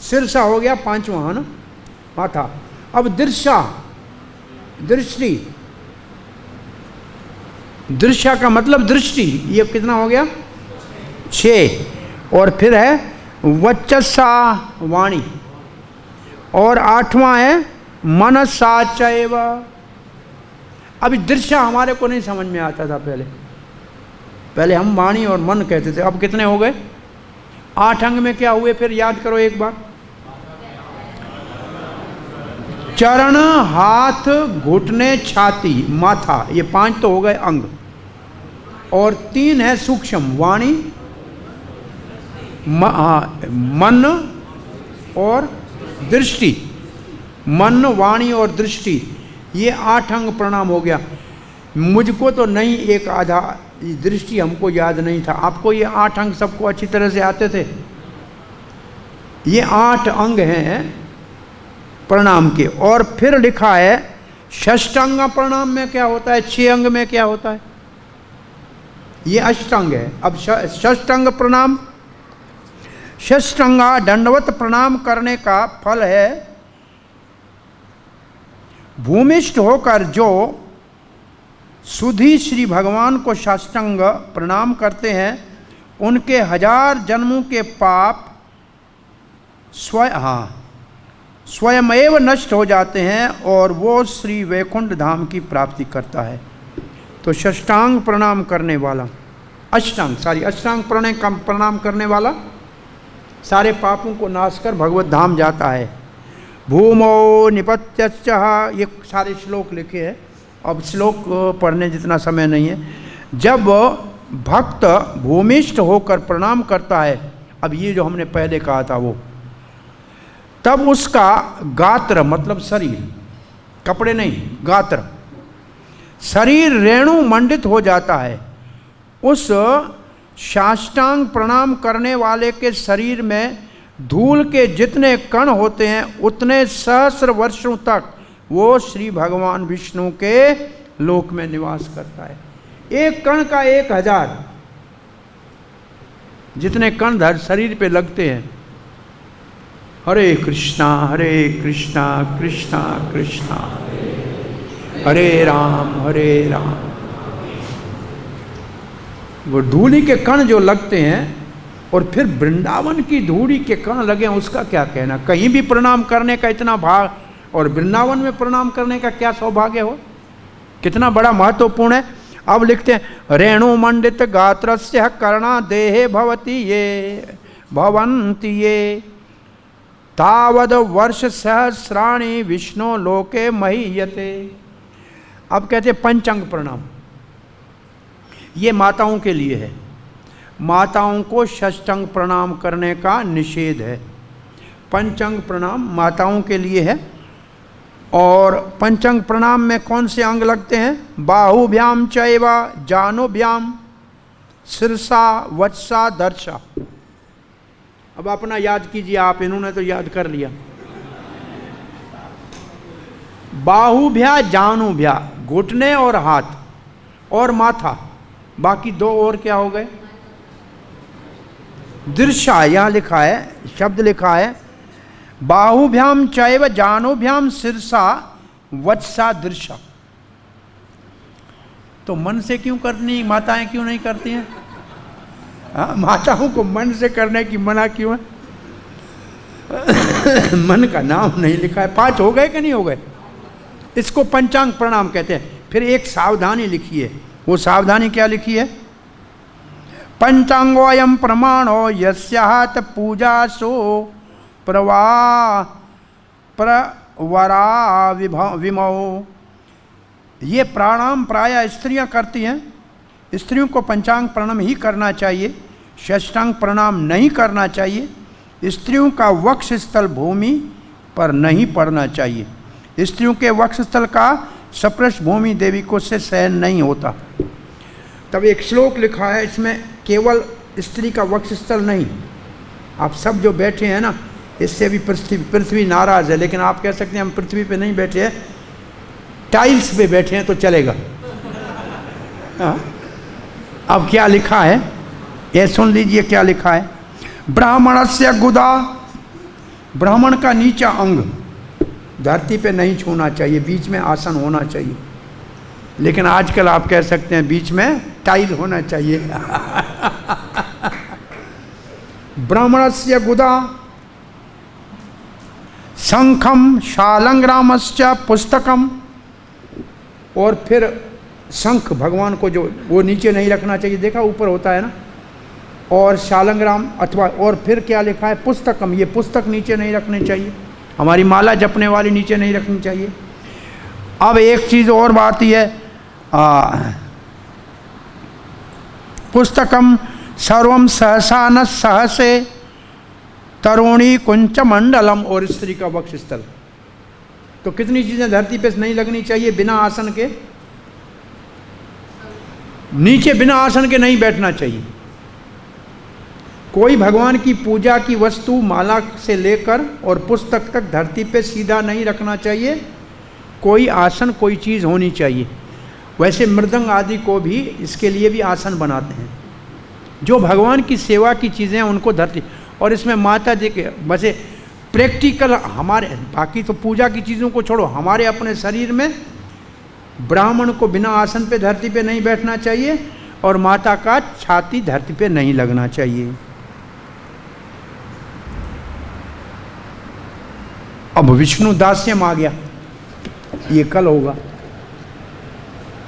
सिरसा हो गया 5वां, है ना, माथा। अब दृशा, दृष्टि, दृशा का मतलब दृष्टि, ये कितना हो गया? 6। और फिर है वचसा, वाणी। और 8वां है मनसा चैव। अभी दृश्या हमारे को नहीं समझ में आता था पहले हम वाणी और मन कहते थे। अब कितने हो गए? 8 अंग में क्या हुए फिर याद करो एक बार। चरण, हाथ, घुटने, छाती, माथा, ये 5 तो हो गए अंग। और 3 है सूक्ष्म, वाणी, मन और दृष्टि। मन, वाणी और दृष्टि, ये 8 अंग प्रणाम हो गया। मुझको तो नहीं, एक आधा दृष्टि हमको याद नहीं था। आपको ये 8 अंग सबको अच्छी तरह से आते थे। ये 8 अंग हैं प्रणाम के। और फिर लिखा है षष्टांग प्रणाम में क्या होता है, 6 अंग में क्या होता है, ये अष्टांग है। अब षष्टांग प्रणाम, षष्टांगा दंडवत प्रणाम करने का फल है भूमिष्ठ होकर जो सुधी श्री भगवान को साष्टांग प्रणाम करते हैं, उनके 1000 जन्मों के पाप स्वयमेव नष्ट हो जाते हैं और वो श्री वैकुंठ धाम की प्राप्ति करता है। तो षष्टांग प्रणाम करने वाला, अष्टांग प्रणाम करने वाला सारे पापों को नाश कर भगवत धाम जाता है। भूमो निपत्यश्च, ये सारे श्लोक लिखे हैं, अब श्लोक पढ़ने जितना समय नहीं है। जब भक्त भूमिष्ठ होकर प्रणाम करता है, अब ये जो हमने पहले कहा था वो, तब उसका गात्र मतलब शरीर, कपड़े नहीं, गात्र, शरीर रेणु मंडित हो जाता है। उस साष्टांग प्रणाम करने वाले के शरीर में धूल के जितने कण होते हैं उतने सहस्र वर्षों तक वो श्री भगवान विष्णु के लोक में निवास करता है। एक कण का 1000 जितने कण धर शरीर पे लगते हैं। हरे कृष्णा कृष्णा कृष्णा हरे राम। वो धूली के कण जो लगते हैं, और फिर वृंदावन की धूली के कण लगे, उसका क्या कहना। कहीं भी प्रणाम करने का इतना भाग, और वृंदावन में प्रणाम करने का क्या सौभाग्य हो, कितना बड़ा महत्वपूर्ण है। अब लिखते हैं रेणु मंडित गात्रस्य कर्णा देहे भवन्ति ये तावद वर्ष सहस्राणि विष्णु लोके महीयते। अब कहते पंचांग प्रणाम, ये माताओं के लिए है। माताओं को षष्टांग प्रणाम करने का निषेध है। पंचांग प्रणाम माताओं के लिए है। और पंचांग प्रणाम में कौन से अंग लगते हैं? बाहुभ्याम चैव जानुभ्याम शिरसा वत्सा दर्शा। अब अपना याद कीजिए आप, इन्होंने तो याद कर लिया। बाहुभ्या जानुभ्या, घुटने और हाथ और माथा, बाकी 2 और क्या हो गए? दृशा, यहां लिखा है, शब्द लिखा है बाहुभ्याम चैव जानुभ्याम शिरसा वत्सा दृशा। तो मन से क्यों करनी, माताएं क्यों नहीं करती हैं? हाँ, माताओं को मन से करने की मना क्यों है? मन का नाम नहीं लिखा है। 5 हो गए कि नहीं हो गए? इसको पंचांग प्रणाम कहते हैं। फिर एक सावधानी लिखी है, वो सावधानी क्या लिखी है? पंचांगोयम प्रमाणो यस्यात पूजा सो प्रवरा विमो। ये प्रणाम प्रायः स्त्रियां करती हैं। स्त्रियों को पंचांग प्रणाम ही करना चाहिए, षष्टांग प्रणाम नहीं करना चाहिए। स्त्रियों का वक्ष स्थल भूमि पर नहीं पड़ना चाहिए। स्त्रियों के वक्ष स्थल का स्पर्श भूमि देवी को से सहन नहीं होता। तब एक श्लोक लिखा है, इसमें केवल स्त्री का वक्ष स्थल नहीं, आप सब जो बैठे हैं ना, इससे भी पृथ्वी नाराज है, लेकिन आप कह सकते हैं हम पृथ्वी पे नहीं बैठे हैं, टाइल्स पे बैठे हैं तो चलेगा। हाँ? अब क्या लिखा है ये सुन लीजिए, क्या लिखा है? ब्राह्मणस्य गुदा, ब्राह्मण का नीचा अंग धरती पे नहीं छूना चाहिए, बीच में आसन होना चाहिए। लेकिन आजकल आप कह सकते हैं बीच में टाइल होना चाहिए। ब्राह्मणस्य गुदा शंखम शालंग्रामश्च पुस्तकम। और फिर शंख भगवान को जो वो नीचे नहीं रखना चाहिए, देखा ऊपर होता है ना। और शालंग्राम अथवा, और फिर क्या लिखा है? पुस्तकम, ये पुस्तक नीचे नहीं रखने चाहिए। हमारी माला जपने वाली नीचे नहीं रखनी चाहिए। अब एक चीज़ और बात ही है, पुस्तकम सर्वम सहसा न सहसे तरुणी कुंच मंडलम। और स्त्री का वक्ष स्थल, तो कितनी चीज़ें धरती पे नहीं लगनी चाहिए बिना आसन के? नीचे बिना आसन के नहीं बैठना चाहिए। कोई भगवान की पूजा की वस्तु माला से लेकर और पुस्तक तक धरती पे सीधा नहीं रखना चाहिए। कोई आसन, कोई चीज़ होनी चाहिए। वैसे मृदंग आदि को भी इसके लिए भी आसन बनाते हैं। जो भगवान की सेवा की चीज़ें हैं उनको धरती, और इसमें माता जी के वैसे प्रैक्टिकल हमारे, बाकी तो पूजा की चीज़ों को छोड़ो, हमारे अपने शरीर में ब्राह्मण को बिना आसन पे धरती पे नहीं बैठना चाहिए, और माता का छाती धरती पे नहीं लगना चाहिए। अब विष्णु दास्यम आ गया, ये कल होगा।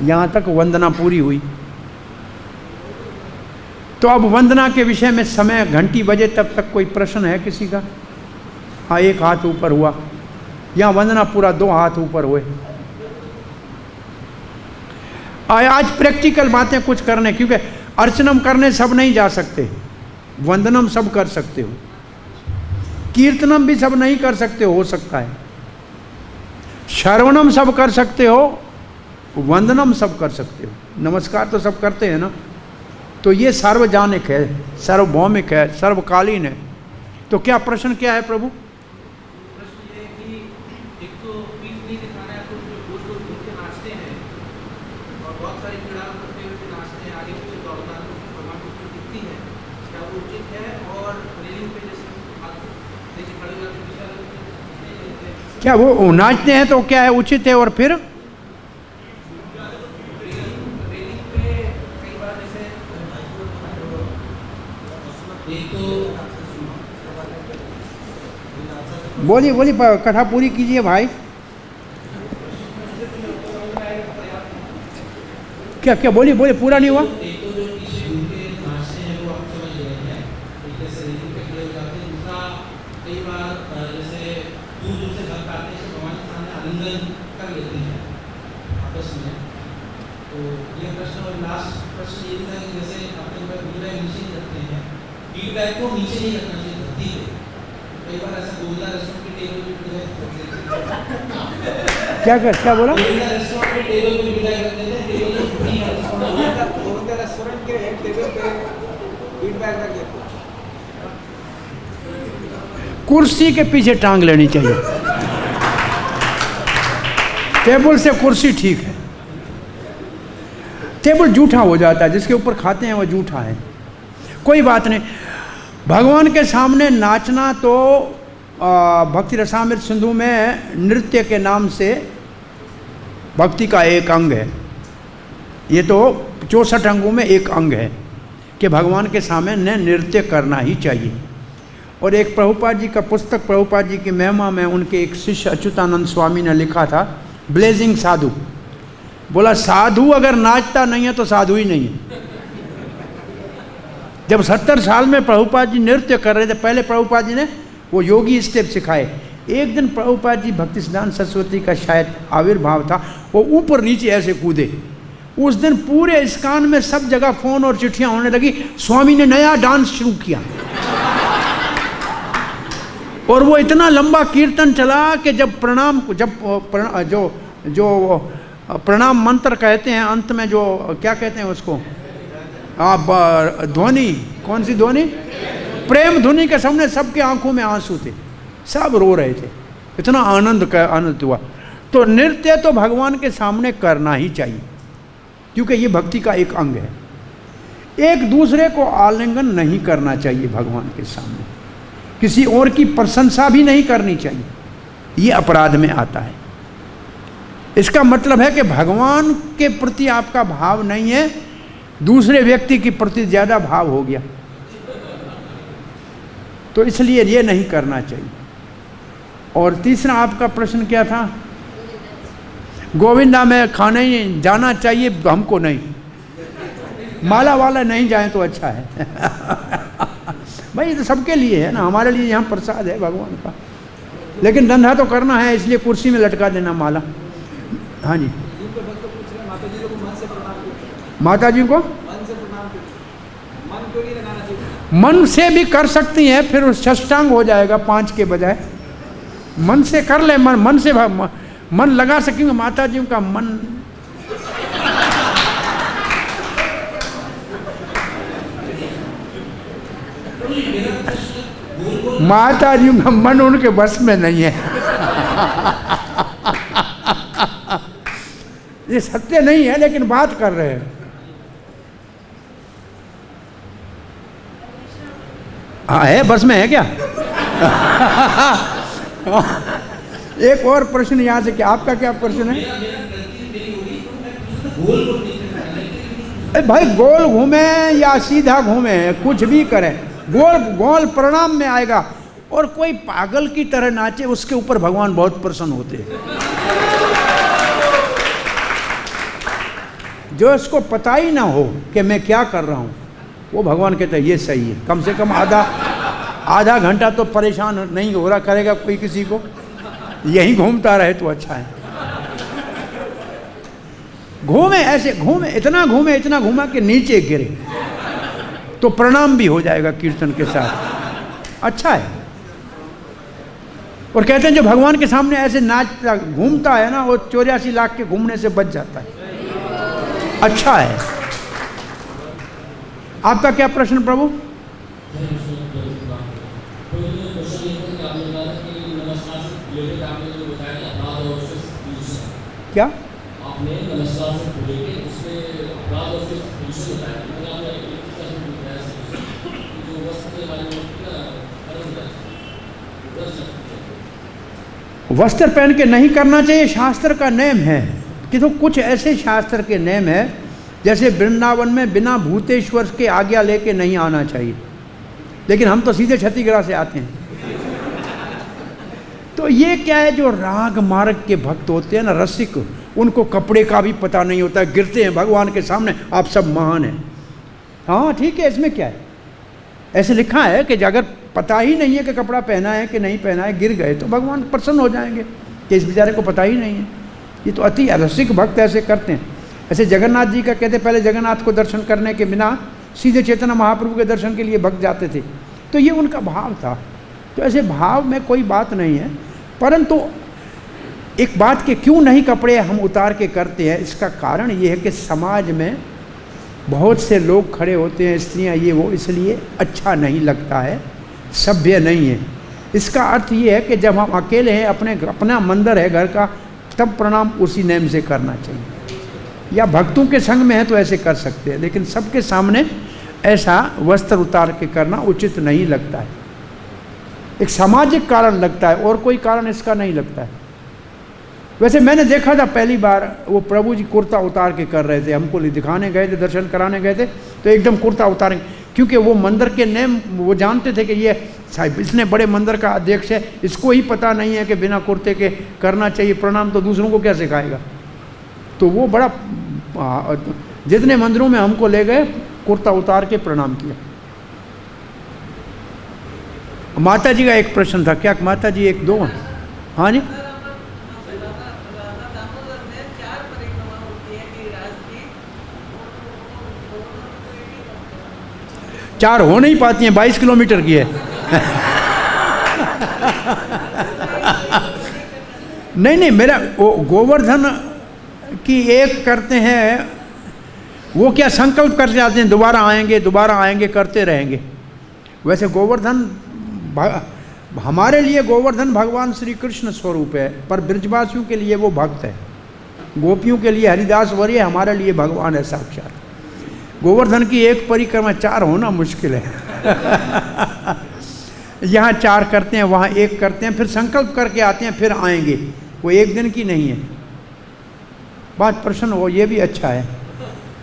यहाँ तक वंदना पूरी हुई। तो अब वंदना के विषय में समय घंटी बजे तब तक कोई प्रश्न है किसी का? हाँ, एक हाथ ऊपर हुआ। यहाँ वंदना पूरा 2 हाथ ऊपर हुए। आज प्रैक्टिकल बातें कुछ करने, क्योंकि अर्चनम करने सब नहीं जा सकते, वंदनम सब कर सकते हो, कीर्तनम भी सब नहीं कर सकते हो सकता है, श्रवणम सब कर सकते हो, वंदनम सब कर सकते हो, नमस्कार तो सब करते हैं ना। तो ये सार्वजनिक है, सार्वभौमिक है, सर्वकालीन है। तो क्या प्रश्न क्या है प्रभु? क्या वो नाचते हैं तो क्या है उचित है? और फिर बोलिए बोलिए, कथा पूरी कीजिए भाई। क्या क्या बोलिए बोलिए, पूरा नहीं हुआ। फीडबैक को नीचे नहीं रखना चाहिए धरती पे। कई बार ऐसा गोविंदा रेस्टोरेंट के टेबल पे क्या बोला? गोविंदा रेस्टोरेंट के टेबल पे फीडबैक रखते थे, टेबल पे नहीं है, गोविंदा रेस्टोरेंट के टेबल पे फीडबैक रख देते। कुर्सी के पीछे टांग लेनी चाहिए, टेबल से कुर्सी ठीक है। टेबल जूठा हो जाता है, जिसके ऊपर खाते हैं वो जूठा है। कोई बात नहीं, भगवान के सामने नाचना तो भक्ति रसामृत सिंधु में नृत्य के नाम से भक्ति का एक अंग है। ये तो 64 अंगों में एक अंग है कि भगवान के सामने नृत्य करना ही चाहिए। और एक प्रभुपाद जी का पुस्तक, प्रभुपाद जी की महिमा में उनके एक शिष्य अच्युतानंद स्वामी ने लिखा था, ब्लेजिंग साधु। बोला साधु अगर नाचता नहीं है तो साधु ही नहीं है। जब 70 साल में प्रभुपाद जी नृत्य कर रहे थे, पहले प्रभुपाद जी ने वो योगी स्टेप सिखाए। एक दिन प्रभुपाद जी भक्ति सिद्धांत सरस्वती का शायद आविर्भाव था, वो ऊपर नीचे ऐसे कूदे। उस दिन पूरे इस्कान में सब जगह फोन और चिट्ठियां होने लगी, स्वामी ने नया डांस शुरू किया। और वो इतना लंबा कीर्तन चला कि जब प्रणाम मंत्र कहते हैं अंत में, जो क्या कहते हैं उसको, ध्वनि, कौन सी ध्वनि? प्रेम ध्वनि के सामने सबके आंखों में आंसू थे, सब रो रहे थे, इतना आनंद हुआ। तो नृत्य तो भगवान के सामने करना ही चाहिए, क्योंकि ये भक्ति का एक अंग है। एक दूसरे को आलिंगन नहीं करना चाहिए भगवान के सामने, किसी और की प्रशंसा भी नहीं करनी चाहिए, ये अपराध में आता है। इसका मतलब है कि भगवान के प्रति आपका भाव नहीं है, दूसरे व्यक्ति के प्रति ज़्यादा भाव हो गया, तो इसलिए ये नहीं करना चाहिए। और तीसरा आपका प्रश्न क्या था? गोविंदा में खाने ही जाना चाहिए, हमको नहीं, माला वाला नहीं जाए तो अच्छा है। भाई ये तो सबके लिए है ना, हमारे लिए यहाँ प्रसाद है भगवान का, लेकिन धंधा तो करना है, इसलिए कुर्सी में लटका देना माला। हाँ जी, माता जी को मन से भी कर सकती हैं, फिर उस षष्टांग हो जाएगा 5 के बजाय। मन से कर ले, मन से मन लगा सकेंगे माता जी का मन। माता जी का मन उनके बस में नहीं है। ये सत्य नहीं है, लेकिन बात कर रहे हैं। हाँ है, बस में है क्या? एक और प्रश्न यहाँ से, क्या आपका क्या प्रश्न है? भाई गोल घूमे या सीधा घूमे, कुछ भी करें, गोल प्रणाम में आएगा। और कोई पागल की तरह नाचे, उसके ऊपर भगवान बहुत प्रसन्न होते हैं। जो इसको पता ही ना हो कि मैं क्या कर रहा हूँ, वो भगवान कहते हैं ये सही है। कम से कम आधा घंटा तो परेशान नहीं हो रहा करेगा कोई किसी को, यहीं घूमता रहे तो अच्छा है। घूमे ऐसे, घूमे इतना घूमा कि नीचे गिरे तो प्रणाम भी हो जाएगा कीर्तन के साथ, अच्छा है। और कहते हैं जो भगवान के सामने ऐसे नाचता घूमता है ना, वो 84 लाख के घूमने से बच जाता है, अच्छा है। आपका क्या प्रश्न प्रभु? क्या आपने नमस्कार से लेके उसमें अपराध और फिर बताया, जो वस्त्र पहन के नहीं करना चाहिए, शास्त्र का नियम है। कि तो कुछ ऐसे शास्त्र के नियम है, जैसे वृंदावन में बिना भूतेश्वर के आज्ञा लेके नहीं आना चाहिए, लेकिन हम तो सीधे छत्तीसगढ़ से आते हैं। तो ये क्या है, जो राग मार्ग के भक्त होते हैं ना, रसिक, उनको कपड़े का भी पता नहीं होता, गिरते हैं भगवान के सामने, आप सब महान हैं। हाँ ठीक है, इसमें क्या है? ऐसे लिखा है कि अगर पता ही नहीं है कि कपड़ा पहना है कि नहीं पहना है, गिर गए तो भगवान प्रसन्न हो जाएंगे कि इस बेचारे को पता ही नहीं है। ये तो अति रसिक भक्त ऐसे करते हैं। ऐसे जगन्नाथ जी का कहते, पहले जगन्नाथ को दर्शन करने के बिना सीधे चैतन्य महाप्रभु के दर्शन के लिए भक्त जाते थे, तो ये उनका भाव था। तो ऐसे भाव में कोई बात नहीं है, परंतु एक बात कि क्यों नहीं कपड़े हम उतार के करते हैं, इसका कारण ये है कि समाज में बहुत से लोग खड़े होते हैं, स्त्रियां ये वो, इसलिए अच्छा नहीं लगता है, सभ्य नहीं है। इसका अर्थ ये है कि जब हम अकेले हैं, अपना मंदिर है घर का, तब प्रणाम उसी नेम से करना चाहिए, या भक्तों के संग में है तो ऐसे कर सकते हैं, लेकिन सबके सामने ऐसा वस्त्र उतार के करना उचित नहीं लगता है। एक सामाजिक कारण लगता है, और कोई कारण इसका नहीं लगता है। वैसे मैंने देखा था पहली बार, वो प्रभु जी कुर्ता उतार के कर रहे थे, हमको दिखाने गए थे, दर्शन कराने गए थे, तो एकदम कुर्ता उतारें, क्योंकि वो मंदिर के नेम वो जानते थे कि ये साहिब इसने बड़े मंदिर का अध्यक्ष है, इसको ही पता नहीं है कि बिना कुर्ते के करना चाहिए प्रणाम, तो दूसरों को क्या सिखाएगा। तो वो बड़ा, जितने मंदिरों में हमको ले गए, कुर्ता उतार के प्रणाम किया। माता जी का एक प्रश्न था, क्या माता जी एक दो? हाँ जी, चार हो नहीं पाती हैं, 22 किलोमीटर की है। नहीं, मेरा वो गोवर्धन की एक करते हैं, वो क्या संकल्प कर जाते हैं दोबारा आएंगे करते रहेंगे। वैसे गोवर्धन हमारे लिए गोवर्धन भगवान श्री कृष्ण स्वरूप है, पर ब्रजवासियों के लिए वो भक्त है। गोपियों के लिए हरिदास वर्य, हमारे लिए भगवान है साक्षात। गोवर्धन की एक परिक्रमा 4 होना मुश्किल है। यहाँ 4 करते हैं, वहाँ 1 करते हैं, फिर संकल्प करके आते हैं, फिर आएंगे। वो एक दिन की नहीं है बात। प्रश्न हो, ये भी अच्छा है।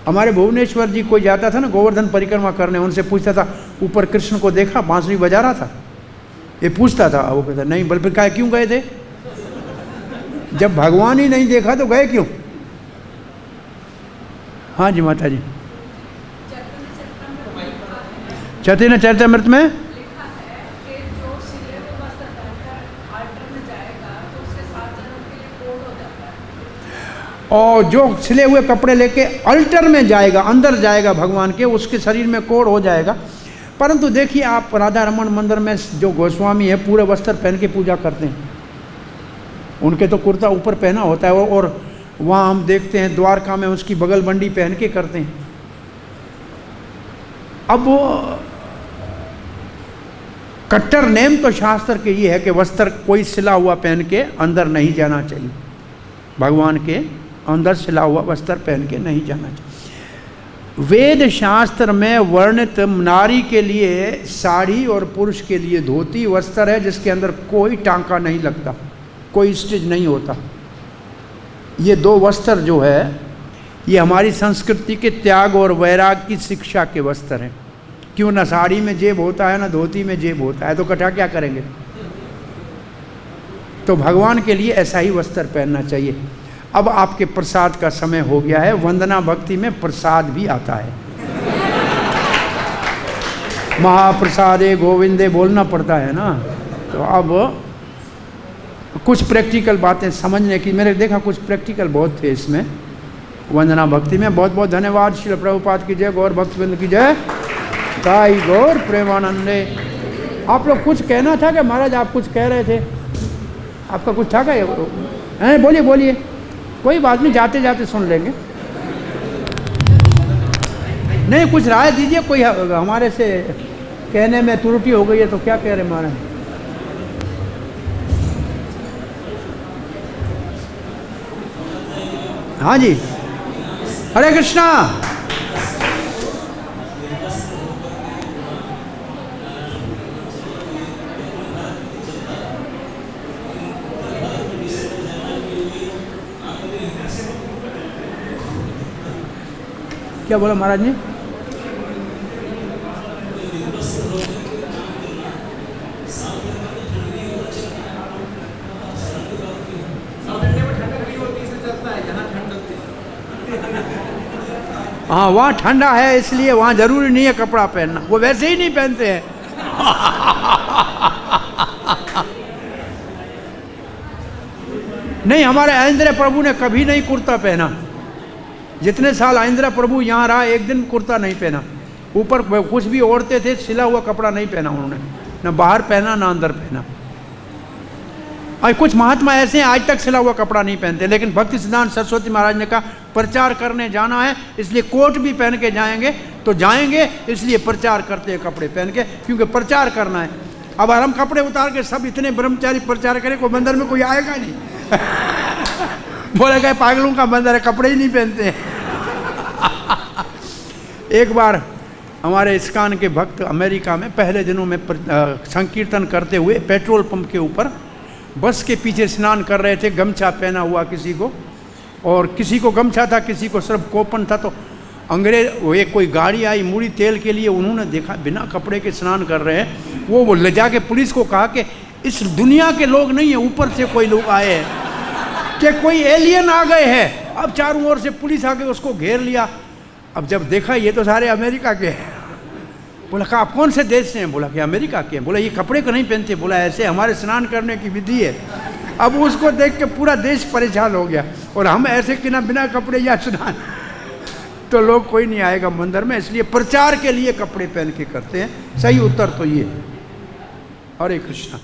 हमारे भुवनेश्वर जी कोई जाता था ना गोवर्धन परिक्रमा करने, उनसे पूछता था ऊपर कृष्ण को देखा, बांसुरी बजा रहा था, ये पूछता था। वो कहता नहीं, बल्कि कहा क्यों गए थे, जब भगवान ही नहीं देखा तो गए क्यों। हाँ जी माता जी, चैतन्य चरितमृत में लिखा है कि जो सिले हुए वस्त्र पहनकर आल्टर में जाएगा तो उसके 7 जन्म के लिए कोड हो जाता है। और जो सिले हुए कपड़े लेके अल्टर में जाएगा, अंदर जाएगा भगवान के, उसके शरीर में कोड हो जाएगा। परंतु देखिए आप राधा रमन मंदिर में जो गोस्वामी है पूरे वस्त्र पहन के पूजा करते हैं, उनके तो कुर्ता ऊपर पहना होता है, और वहाँ हम देखते हैं द्वारका में उसकी बगल बंडी पहन के करते हैं। अब वो कट्टर नेम तो शास्त्र के ये है कि वस्त्र कोई सिला हुआ पहन के अंदर नहीं जाना चाहिए, भगवान के अंदर सिला हुआ वस्त्र पहन के नहीं जाना चाहिए। वेद शास्त्र में वर्णित नारी के लिए साड़ी और पुरुष के लिए धोती वस्त्र है, जिसके अंदर कोई टांका नहीं लगता, कोई स्टिच नहीं होता। ये 2 वस्त्र जो है, ये हमारी संस्कृति के त्याग और वैराग की शिक्षा के वस्त्र हैं। क्यों ना साड़ी में जेब होता है, ना धोती में जेब होता है, तो कटा क्या करेंगे। तो भगवान के लिए ऐसा ही वस्त्र पहनना चाहिए। अब आपके प्रसाद का समय हो गया है। वंदना भक्ति में प्रसाद भी आता है, महाप्रसादे गोविंदे बोलना पड़ता है ना। तो अब कुछ प्रैक्टिकल बातें समझने की, मैंने देखा कुछ प्रैक्टिकल बहुत थे इसमें वंदना भक्ति में। बहुत बहुत धन्यवाद। श्रील प्रभुपाद की जय, गौर भक्तवृंद की जय, ताई गौर प्रेमानंदे। आप लोग कुछ कहना था क्या महाराज? आप कुछ कह रहे थे, आपका कुछ था क्या? बोलिए बोलिए, कोई बात नहीं, जाते जाते सुन लेंगे। नहीं, कुछ राय दीजिए। कोई हमारे से कहने में त्रुटि हो गई है तो क्या कह रहे महाराज? हाँ जी, हरे कृष्णा। क्या बोला महाराज ने? हाँ, वहाँ ठंडा है इसलिए वहाँ जरूरी नहीं है कपड़ा पहनना, वो वैसे ही नहीं पहनते हैं। नहीं, हमारे आइंद्र प्रभु ने कभी नहीं कुर्ता पहना। जितने साल आइंद्र प्रभु यहाँ रहा, एक दिन कुर्ता नहीं पहना। ऊपर कुछ भी ओढ़ते थे, सिला हुआ कपड़ा नहीं पहना उन्होंने, न बाहर पहना न अंदर पहना। और कुछ महात्मा ऐसे हैं आज तक सिला हुआ कपड़ा नहीं पहनते। लेकिन भक्ति सिद्धांत सरस्वती महाराज ने कहा प्रचार करने जाना है, इसलिए कोट भी पहन के जाएंगे तो जाएंगे, इसलिए प्रचार करते हैं कपड़े पहन के, क्योंकि प्रचार करना है। अब हम कपड़े उतार के सब इतने ब्रह्मचारी प्रचार करें, कोई मंदिर में कोई आएगा नहीं। बोले गए पागलों का मंदिर है, कपड़े ही नहीं पहनते हैं। एक बार हमारे इस्कान के भक्त अमेरिका में पहले दिनों में संकीर्तन करते हुए पेट्रोल पंप के ऊपर बस के पीछे स्नान कर रहे थे। गमछा पहना हुआ किसी को, और किसी को गमछा था, किसी को सिर्फ कोपन था। तो अंग्रेज वो एक कोई गाड़ी आई मूड़ी तेल के लिए, उन्होंने देखा बिना कपड़े के स्नान कर रहे हैं। वो ले जाके पुलिस को कहा कि इस दुनिया के लोग नहीं है, ऊपर से कोई लोग आए हैं, कि कोई एलियन आ गए हैं। अब चारों ओर से पुलिस आके उसको घेर लिया। अब जब देखा ये तो सारे अमेरिका के हैं। बोला कहा आप कौन से देश से हैं? बोला कि अमेरिका के हैं। बोला ये कपड़े को नहीं पहनते। बोला ऐसे हमारे स्नान करने की विधि है। अब उसको देख के पूरा देश परेशान हो गया, और हम ऐसे कि ना बिना कपड़े या स्नान, तो लोग कोई नहीं आएगा मंदिर में। इसलिए प्रचार के लिए कपड़े पहन के करते हैं। सही उत्तर तो ये। हरे कृष्णा।